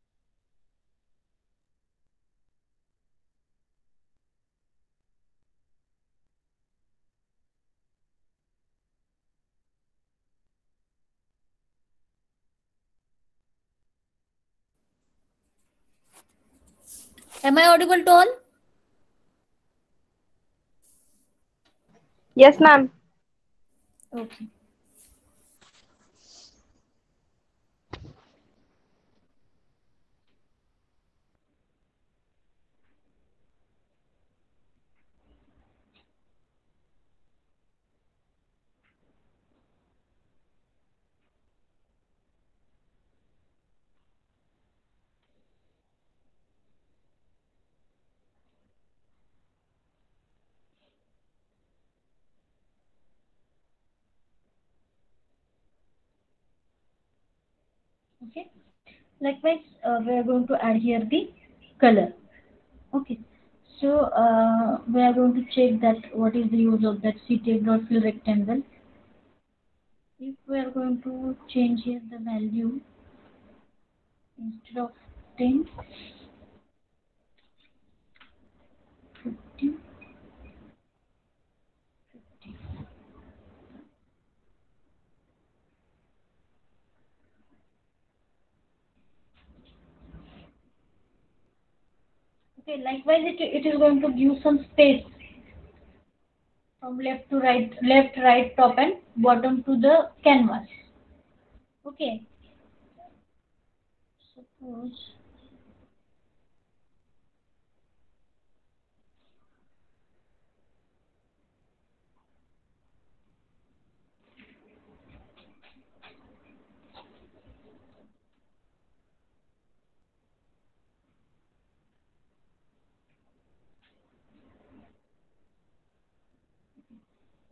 S2: Am I audible to all?
S1: Yes, ma'am.
S2: Okay. Okay. Likewise, we are going to add here the color. Okay. So we are going to check that what is the use of that CTF dot fill rectangle. If we are going to change here the value instead of 10, 50, 50. Okay. Likewise, it is going to give some space from left, right, top, and bottom to the canvas. Okay. Suppose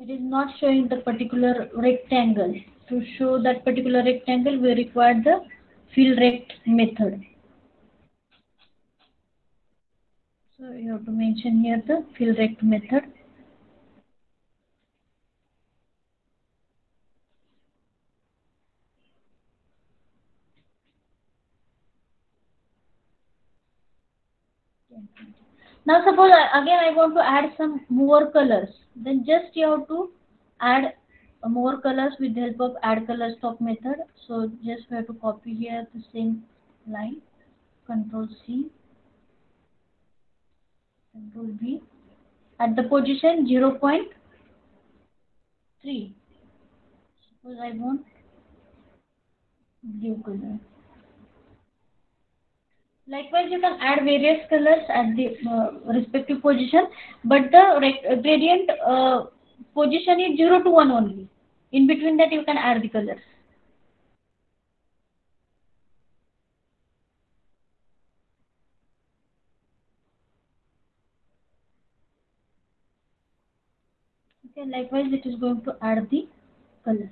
S2: it is not showing the particular rectangle. To show that particular rectangle, we require the fill rect method. So you have to mention here the fill rect method. Now suppose again I want to add some more colors. Then just you have to add more colors with the help of add color stock method. So just we have to copy here the same line. Control C, Control V. At the position 0.3. Suppose I want blue color. Likewise, you can add various colors at the respective position, but the gradient position is 0 to 1 only. In between that, you can add the colors. Okay, likewise, it is going to add the color.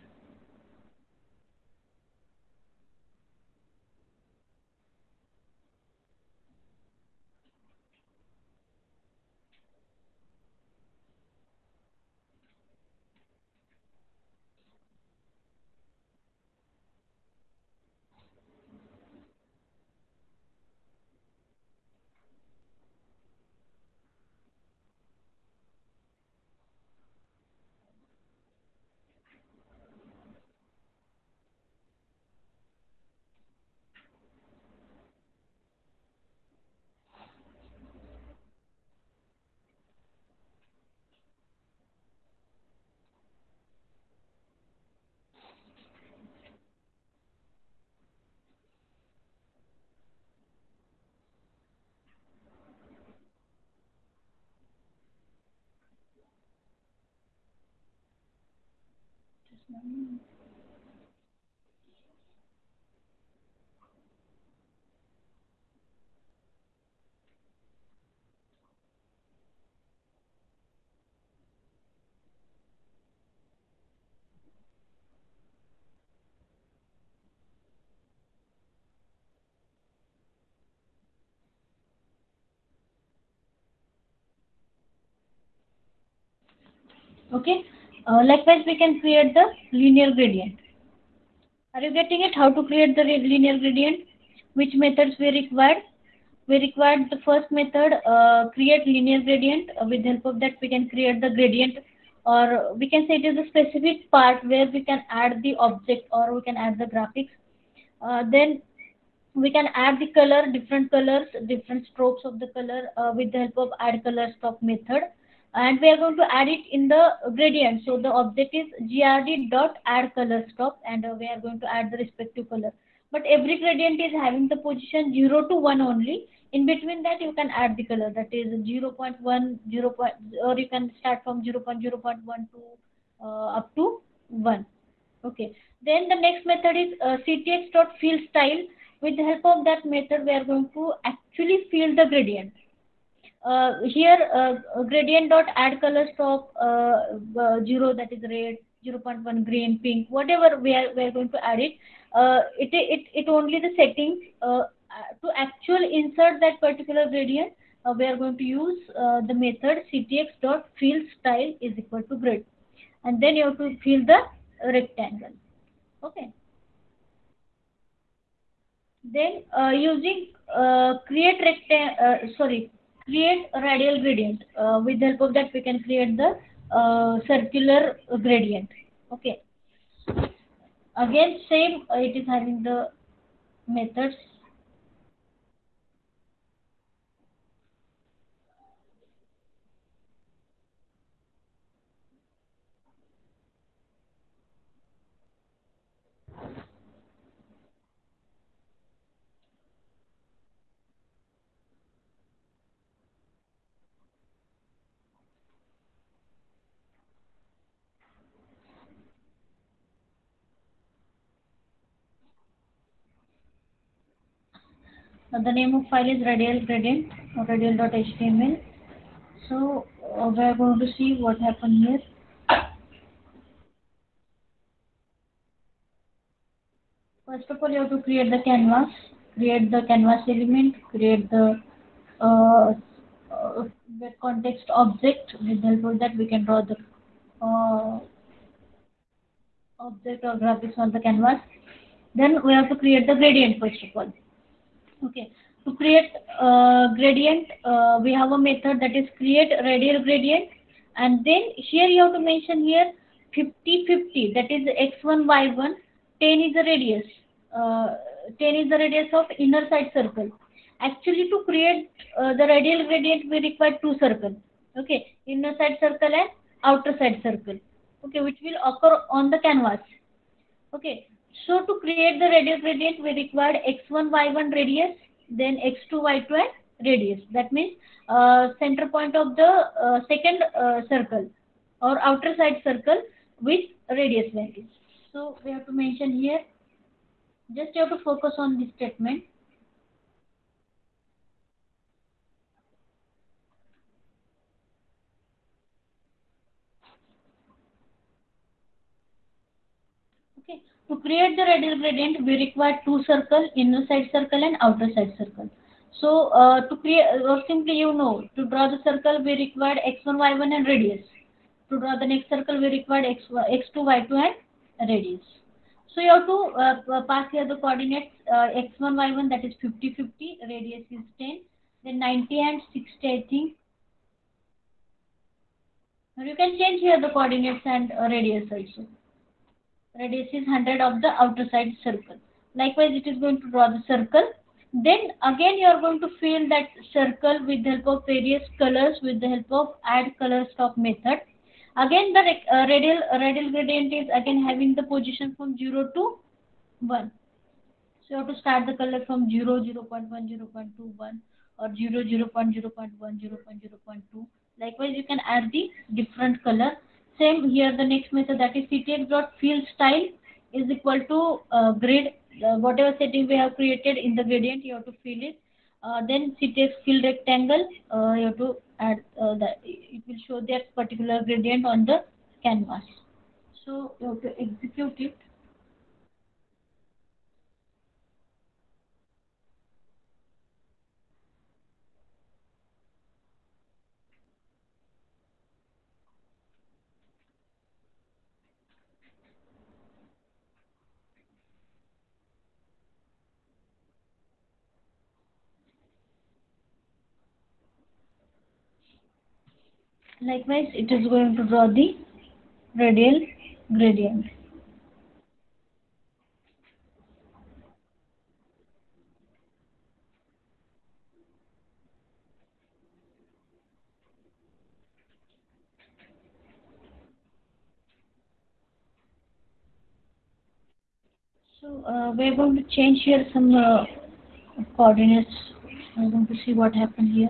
S2: Okay. Likewise, we can create the linear gradient. Are you getting it? How to create the linear gradient? Which methods we required? We required the first method, create linear gradient. With the help of that, we can create the gradient, or we can say it is a specific part where we can add the object or we can add the graphics. Then we can add the color, different colors, different strokes of the color with the help of add color stop method, and we are going to add it in the gradient. So the object is grd dot add color stop, and we are going to add the respective color. But every gradient is having the position 0 to 1 only. In between that you can add the color, that is 0 0.1 0 point, or you can start from 0 0.1 to up to 1. Okay. Then the next method is ctx dot fill style. With the help of that method, we are going to actually fill the gradient. Here, gradient dot add color stop 0, that is red, 0.1 green, pink, whatever we are going to add it. It only the settings to actual insert that particular gradient. We are going to use the method ctx dot fill style is equal to grid, and then you have to fill the rectangle. Okay. Then using create a radial gradient. With the help of that, we can create the circular gradient. Okay. Again, same. It is having the methods. The name of file is radial gradient or radial.html. So we are going to see what happened here. First of all, you have to create the canvas, create the canvas element, create uh, the context object. With the help of that, we can draw the uh, object or graphics on the canvas. Then we have to create the gradient first of all. Okay. To create gradient, we have a method that is create radial gradient, and then here you have to mention here 50-50. That is x1 y1. 10 is the radius. Uh, 10 is the radius of inner side circle. Actually, to create the radial gradient, we require two circles. Okay, inner side circle and outer side circle. Okay, which will occur on the canvas. Okay, so to create the radial gradient, we required x1 y1 radius, then x2 y2 and radius. That means center point of the second circle or outer side circle with radius values. So we have to mention here. Just you have to focus on this statement. Okay. To create the radial gradient, we require two circle, inner side circle and outer side circle. So to create, or simply to draw the circle, we required x1, y1 and radius. To draw the next circle, we required x2, y2 and radius. So you have to pass here the coordinates x1, y1, that is 50-50, radius is 10, then 90 and 60, I think. Or you can change here the coordinates and radius also. Radius is 100 of the outer side circle. Likewise, it is going to draw the circle. Then again you are going to fill that circle with the help of various colors with the help of add color stop method. Again the radial gradient is again having the position from 0 to 1. So you have to start the color from 0, 0.1, 0.21 or 0, 0.1, 0.2. Likewise, you can add the different color. Same here, the next method, that is ctx dot fill style is equal to grid. Whatever setting we have created in the gradient, you have to fill it. Then ctx fill rectangle, you have to add that it will show that particular gradient on the canvas. So you have to execute it. Likewise, it is going to draw the radial gradient. So we're going to change here some coordinates. We're going to see what happened here.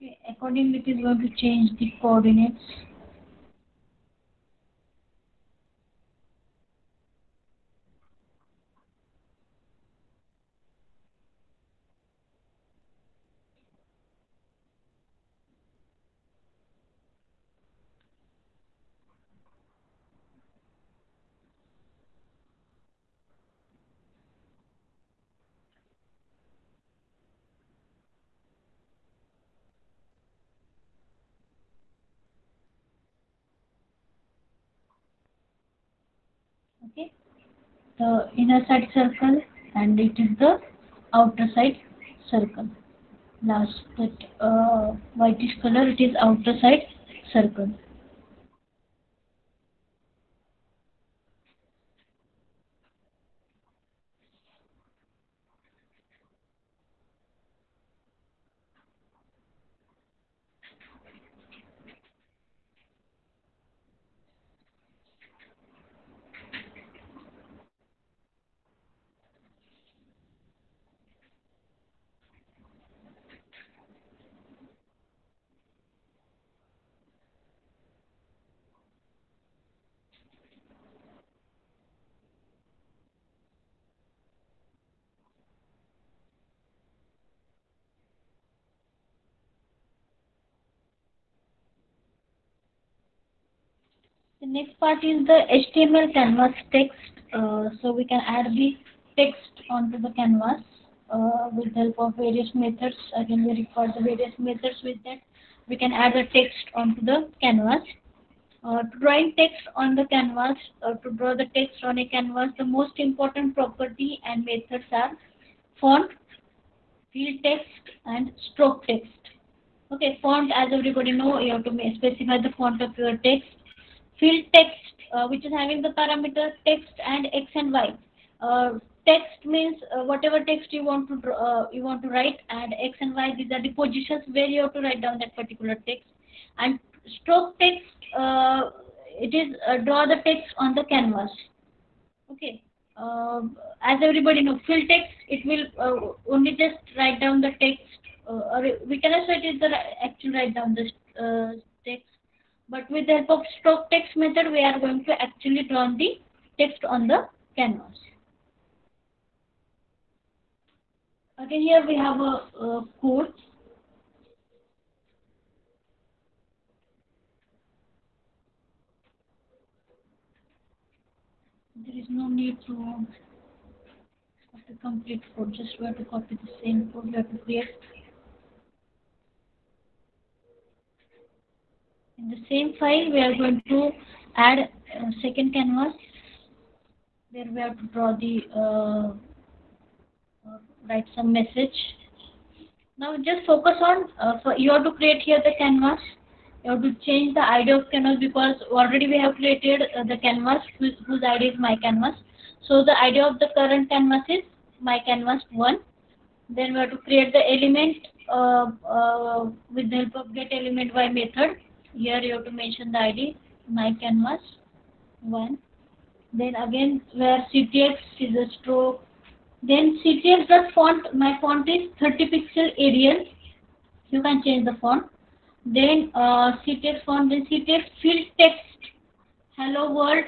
S2: Okay, accordingly, it is going to change the coordinates. Okay, the inner side circle and it is the outer side circle. Last that whitish color, it is outer side circle. The next part is the HTML canvas text. So we can add the text onto the canvas with the help of various methods. Again, we record the various methods with that. We can add the text onto the canvas. To drawing text on the canvas, to draw the text on a canvas, the most important property and methods are font, fill text, and stroke text. Okay, font, as everybody know, you have to specify the font of your text. Field text, which is having the parameter text and x and y. Text means whatever text you want to you want to write, and x and y, these are the positions where you have to write down that particular text. And stroke text, it is draw the text on the canvas. Okay. As everybody know, fill text, it will only just write down the text, or we can also it is the actual write down this text. But with the help of stroke text method, we are going to actually draw the text on the canvas. Again, here we have a code. There is no need to the complete code. Just we have to copy the same code. We have to create in the same file. We are going to add second canvas. There we have to draw the write some message. Now just focus on you have to create here the canvas. You have to change the ID of canvas because already we have created the canvas whose ID is my canvas. So the ID of the current canvas is my canvas 1. Then we have to create the element with the help of get element by method. Here you have to mention the ID my canvas 1. Then again where CTX is a stroke. Then CTX dot font, my font is 30 pixel Arial. You can change the font. Then CTX font, then CTX field text hello world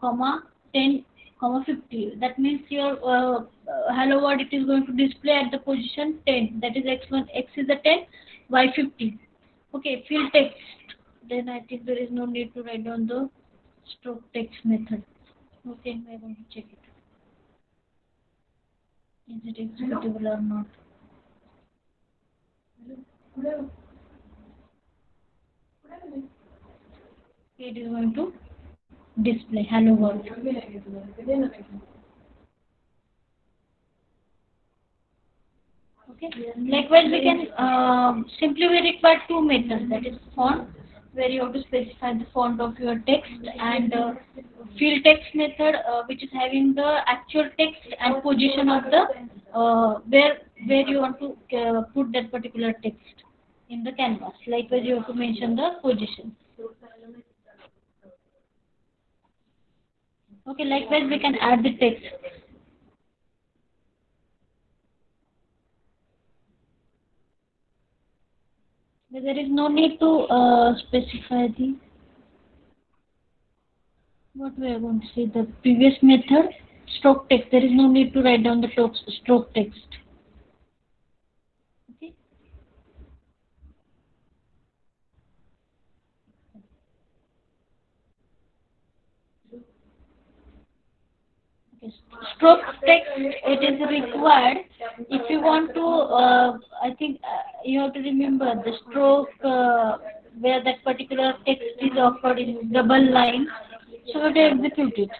S2: comma 10 comma 50. That means your hello world it is going to display at the position 10. That is x1, x is the 10, y 50. Okay, field text. Then I think there is no need to write down the stroke text method. Okay, we are going to check it. Is it executable or not? It is going to display hello world. Okay. Likewise, we can simply we require two methods. That is font, where you have to specify the font of your text, and field text method, which is having the actual text and position of the where you want to put that particular text in the canvas. Likewise, you have to mention the position. Okay. Likewise, we can add the text. There is no need to specify the what we are going to say the previous method stroke text. There is no need to write down the stroke text. Okay. Okay. Stroke text it is required if you want to. I think you have to remember the stroke where that particular text is offered in double line. So we have to execute it.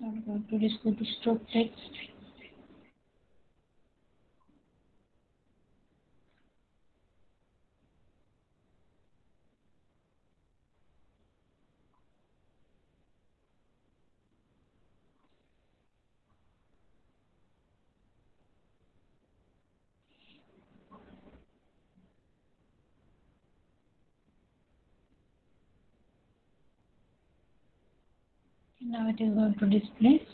S2: I'm going to display the stroke text. Now it is going to display.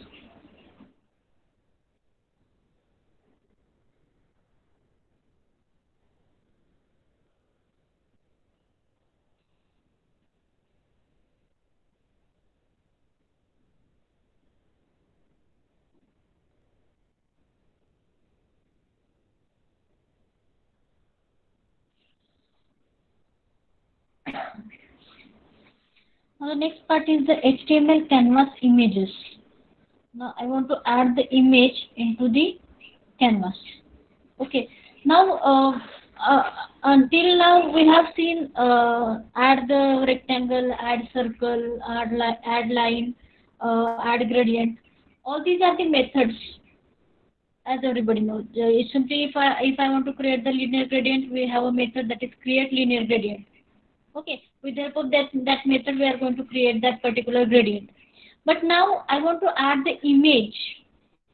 S2: Now the next part is the HTML canvas images. Now I want to add the image into the canvas. Okay. Now until now we have seen add the rectangle, add circle, add line, add gradient. All these are the methods, as everybody knows. Simply if I want to create the linear gradient, we have a method that is create linear gradient. Okay, with the help of that method, we are going to create that particular gradient. But now I want to add the image.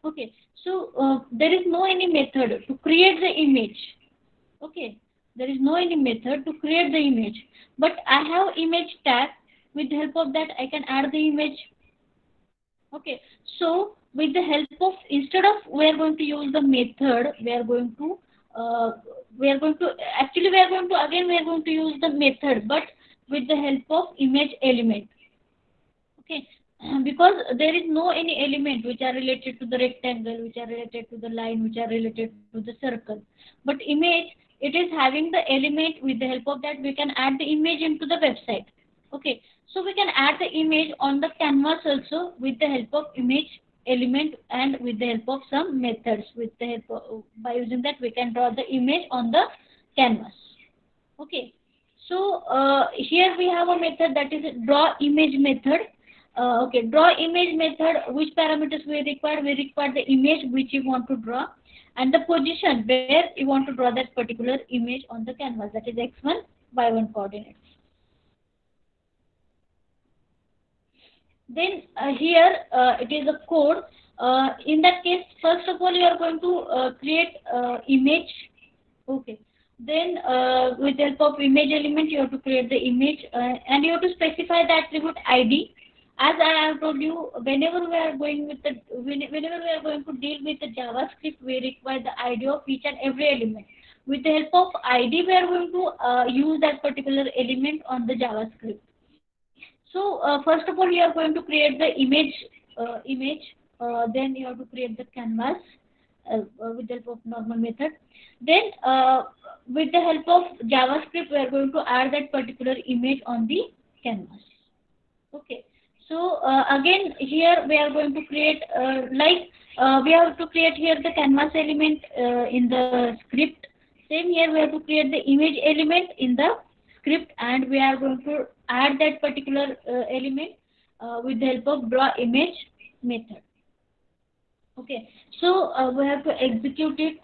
S2: Okay, so there is no any method to create the image. Okay, there is no any method to create the image. But I have image tag. With the help of that, I can add the image. Okay, so with the help of, instead of we are going to use the method, uh, we are going to again we are going to use the method, but with the help of image element. Okay, because there is no any element which are related to the rectangle, which are related to the line, which are related to the circle. But image, it is having the element. With the help of that, we can add the image into the website. Okay, so we can add the image on the canvas also with the help of image element and with the help of some methods. With the help of, by using that, we can draw the image on the canvas. Okay, so here we have a method that is draw image method. Okay, draw image method. Which parameters we require? We require the image which you want to draw, and the position where you want to draw that particular image on the canvas. That is x1, y1 coordinates. Then here it is a code. In that case, first of all, you are going to create image. Okay. Then with the help of image element, you have to create the image and you have to specify the attribute ID. As I have told you, whenever we are going with the whenever we are going to deal with the JavaScript, we require the ID of each and every element. With the help of ID, we are going to use that particular element on the JavaScript. So first of all, you are going to create the image. Then you have to create the canvas with the help of normal method. Then with the help of JavaScript, we are going to add that particular image on the canvas. Okay. So again, here we are going to create we have to create here the canvas element in the script. Same here, we have to create the image element in the script, and we are going to add that particular element with the help of draw image method. Okay, so we have to execute it.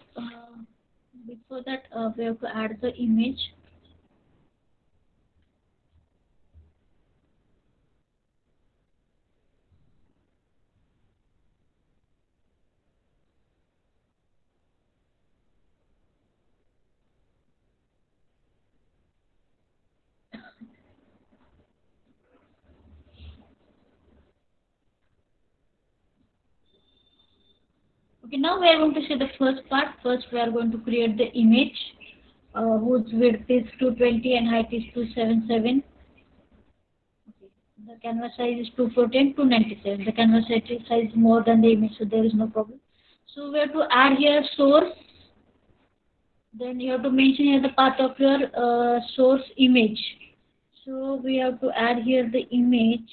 S2: Before that, we have to add the image. Okay, now we are going to see the first part. First, we are going to create the image whose width is 220 and height is 277. Okay. The canvas size is 214, 297. The canvas size is more than the image, so there is no problem. So we have to add here source. Then you have to mention here the path of your source image. So we have to add here the image.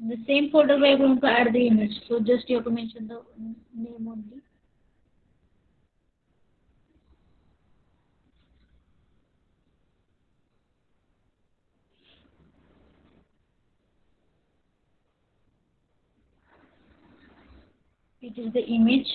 S2: In the same folder we are going to add the image. So just you have to mention the name only. It is the image.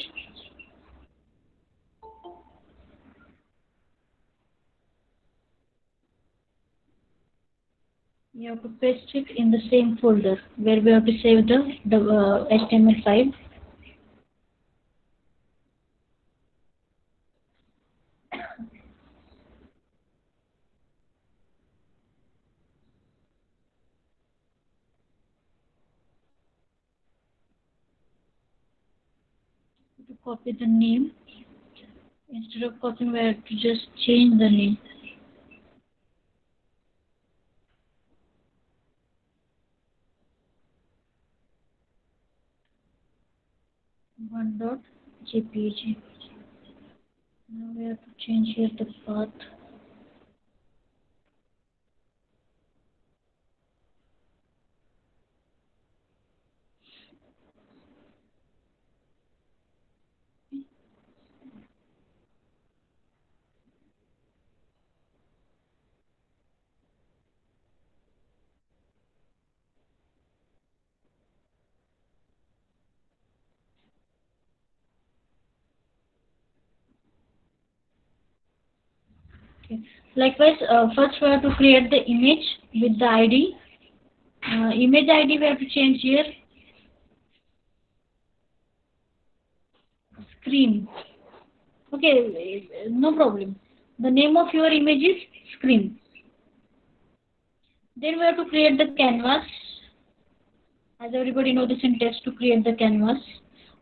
S2: You have to paste it in the same folder where we have to save the HTML file. To copy the name. Instead of copying, we have to just change the name. One.jpg. Now we have to change here the path. Okay. Likewise, first we have to create the image with the ID. Image ID we have to change here. Screen. Okay, no problem. The name of your image is screen. Then we have to create the canvas. As everybody knows the syntax to create the canvas.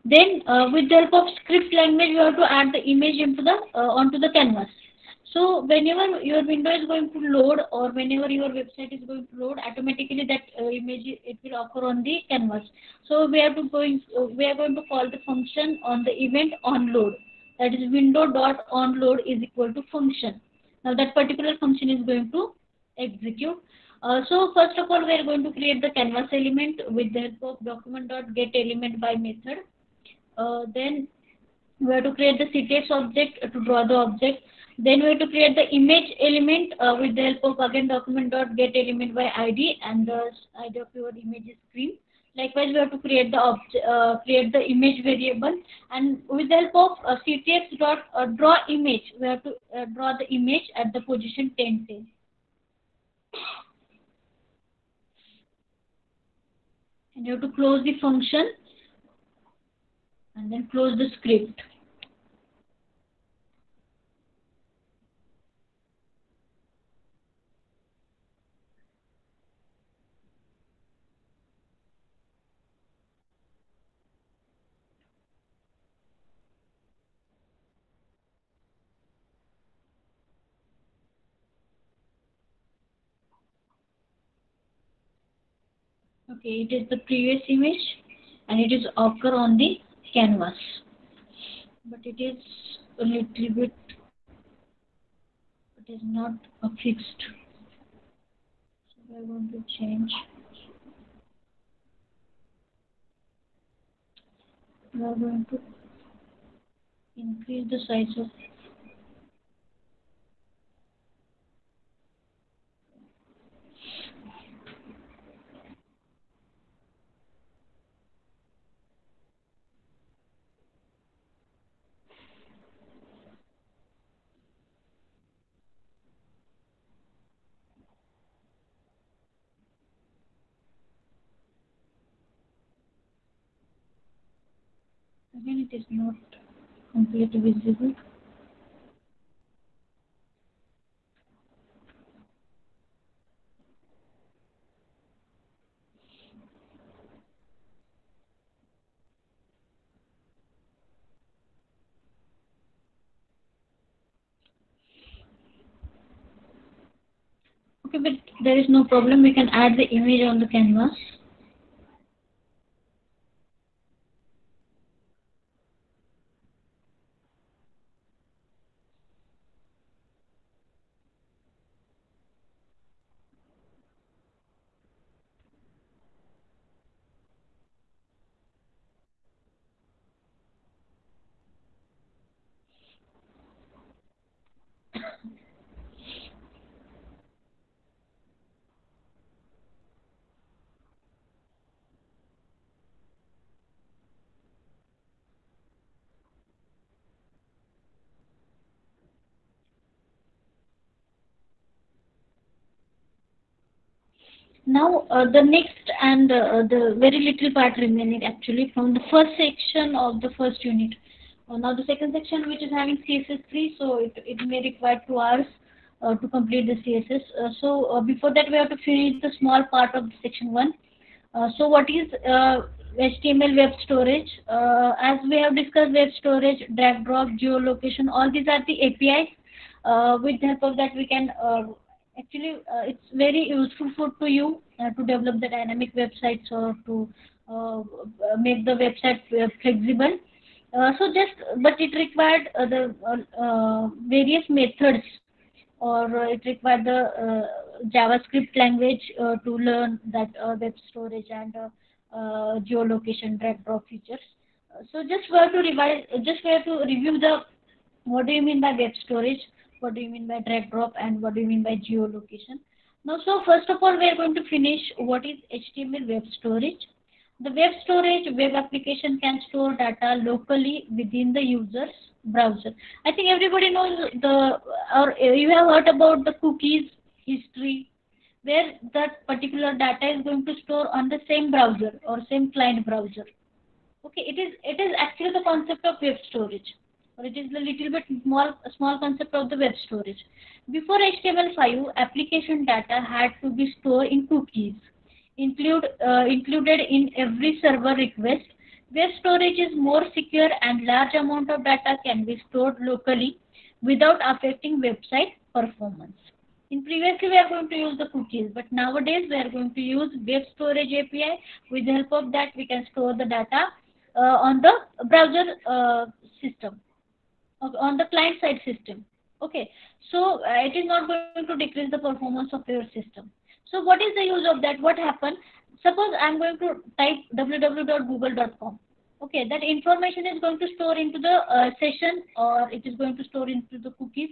S2: Then with the help of script language, we have to add the image into the onto the canvas. So whenever your window is going to load or whenever your website is going to load, automatically that image it will occur on the canvas. So we are going to call the function on the event onload. That is window dot onload is equal to function. Now that particular function is going to execute. So first of all, we are going to create the canvas element with the help of document.getElementBy method. Then we have to create the CTX object to draw the object. Then we have to create the image element with the help of again document.getElementBy ID, and the ID of your image is screen. Likewise, we have to create the image variable, and with the help of CTX dot draw image, we have to draw the image at the position 1010. And you have to close the function and then close the script. Okay, it is the previous image and it is occur on the canvas, but it is a little bit, it is not fixed. So we are going to change. We are going to increase the size of. Again, it is not completely visible. Okay, but there is no problem. We can add the image on the canvas. Now, the next and the very little part remaining actually from the first section of the first unit. Now, the second section, which is having CSS3, so it may require 2 hours to complete the CSS. Before that, we have to finish the small part of the section 1. So, what is HTML web storage? As we have discussed, web storage, drag drop, geolocation, all these are the APIs. With the help of that, we can actually, it's very useful to you to develop the dynamic websites or to make the website flexible. But it required the various methods, or it required the JavaScript language to learn that web storage and geolocation drag drop features. So just we have to revise, just we have to review the what do you mean by web storage, what do you mean by drag drop, and what do you mean by geolocation. Now, so first of all, we are going to finish what is HTML web storage. The web storage, web application can store data locally within the users. browser. I think everybody knows or you have heard about the cookies history, where that particular data is going to store on the same browser or same client browser. Okay, it is actually the concept of web storage, or it is a little bit small concept of the web storage. Before HTML5, application data had to be stored in cookies, included in every server request. Web storage is more secure and large amount of data can be stored locally without affecting website performance. In previously we are going to use the cookies, but nowadays we are going to use web storage API. With the help of that, we can store the data on the browser system, on the client side system. Okay, so it is not going to decrease the performance of your system. So what is the use of that? What happened? Suppose I am going to type www.google.com. Okay, that information is going to store into the session, or it is going to store into the cookies.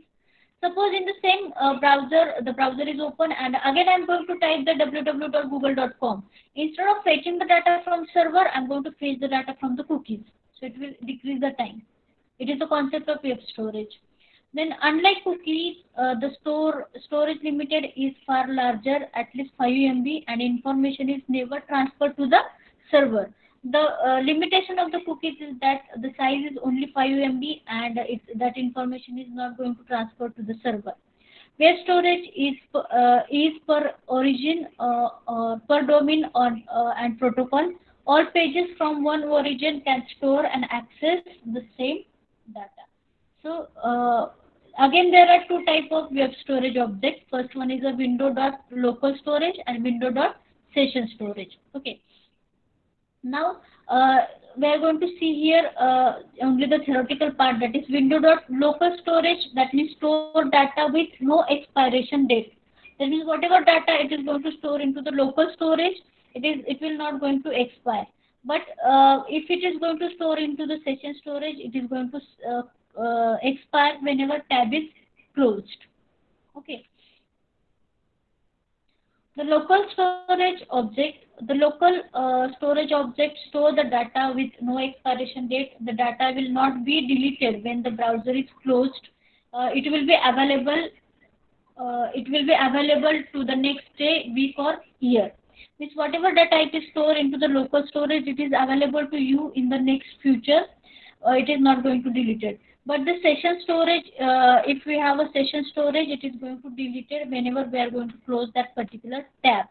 S2: Suppose in the same browser, the browser is open, and again I'm going to type the www.google.com. Instead of fetching the data from server, I'm going to fetch the data from the cookies. So it will decrease the time. It is the concept of web storage. Then, unlike cookies, the storage limited is far larger, at least 5 MB, and information is never transferred to the server. The limitation of the cookies is that the size is only 5 MB, and that information is not going to transfer to the server. Web storage is per origin, per domain and protocol. All pages from one origin can store and access the same data. So again, there are two types of web storage objects. First one is a window.local storage and window.session storage. Okay. Now we are going to see here only the theoretical part, that is window.local storage, that means store data with no expiration date. That means whatever data it is going to store into the local storage, it will not going to expire. But if it is going to store into the session storage, it is going to expire whenever tab is closed. Okay. The local storage object store the data with no expiration date. The data will not be deleted when the browser is closed. It will be available. It will be available to the next day, week, or year. Means whatever data it is stored into the local storage, it is available to you in the next future. It is not going to delete it. But the session storage, if we have a session storage, it is going to delete it whenever we are going to close that particular tab.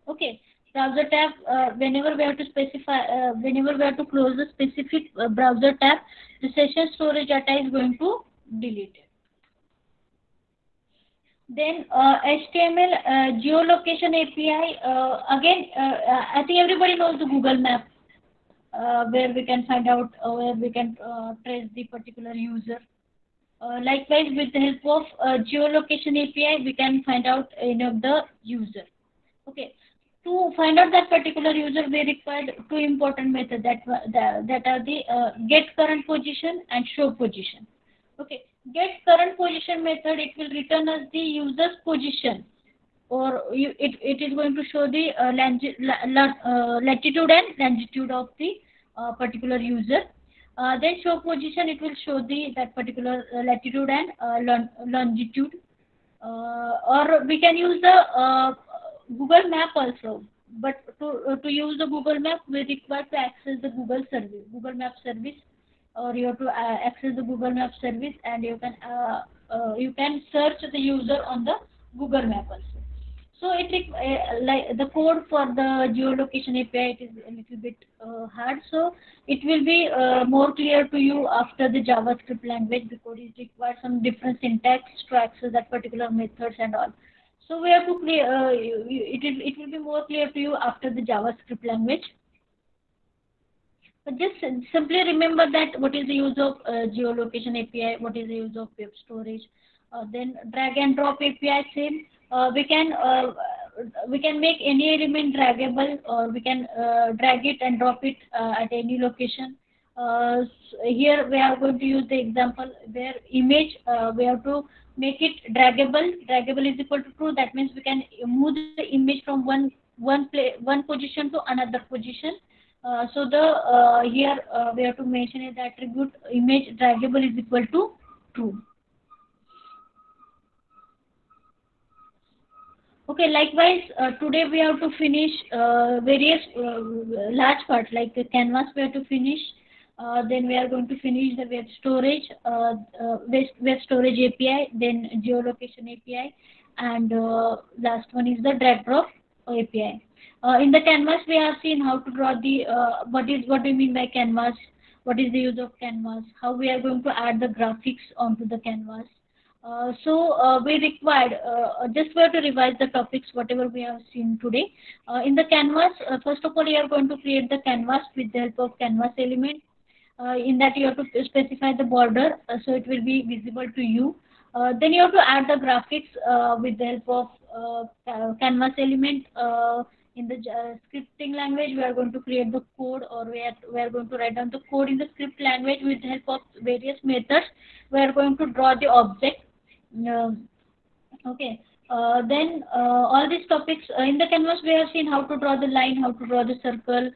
S2: Okay, browser tab, whenever we have to specify, whenever we have to close the specific browser tab, the session storage data is going to delete it. Then HTML geolocation API, again, I think everybody knows the Google Map, where we can find out, where we can trace the particular user. Likewise, with the help of geolocation API, we can find out any of the user. Okay. To find out that particular user, we required two important methods, that are the get current position and show position. Okay. Get current position method, it will return us the user's position, or it is going to show the latitude and longitude of the particular user. Then show position, it will show that particular latitude and longitude. Or we can use the Google Map also. But to use the Google Map, we require to access the Google Map service, or you have to access the Google Map service, and you can search the user on the Google Map also. So like the code for the geolocation API, it is a little bit hard. So it will be more clear to you after the JavaScript language, because it requires some different syntax to access that particular methods and all. So we have to clear. It will be more clear to you after the JavaScript language. But just simply remember that what is the use of geolocation API, what is the use of web storage. Then drag and drop API, same. We can make any element draggable, or we can drag it and drop it at any location. So here we are going to use the example where image, we have to make it draggable. Draggable is equal to true. That means we can move the image from one position to another position. So the here we have to mention is the attribute image draggable is equal to true. Okay, likewise, today we have to finish various large parts like the canvas we have to finish. Then we are going to finish the web storage API, then geolocation API, and last one is the drag drop API. In the canvas, we have seen how to draw the what do you mean by canvas? What is the use of canvas? How we are going to add the graphics onto the canvas. We required just we have to revise the topics whatever we have seen today. In the canvas, first of all, you are going to create the canvas with the help of canvas element. In that, you have to specify the border so it will be visible to you. Then you have to add the graphics with the help of canvas element. In the scripting language, we are going to create the code, or we are going to write down the code in the script language with the help of various methods. We are going to draw the object. Okay. Then all these topics in the canvas we have seen how to draw the line, how to draw the circle.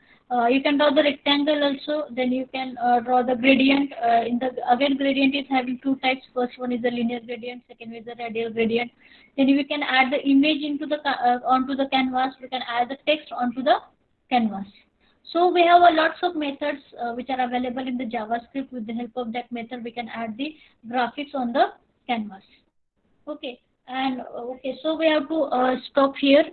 S2: You can draw the rectangle also. Then you can draw the gradient. In the again gradient is having two types. First one is the linear gradient. Second is the radial gradient. Then we can add the image into the onto the canvas. We can add the text onto the canvas. So we have a lots of methods which are available in the JavaScript. With the help of that method, we can add the graphics on the canvas. Okay, and okay, so we have to stop here.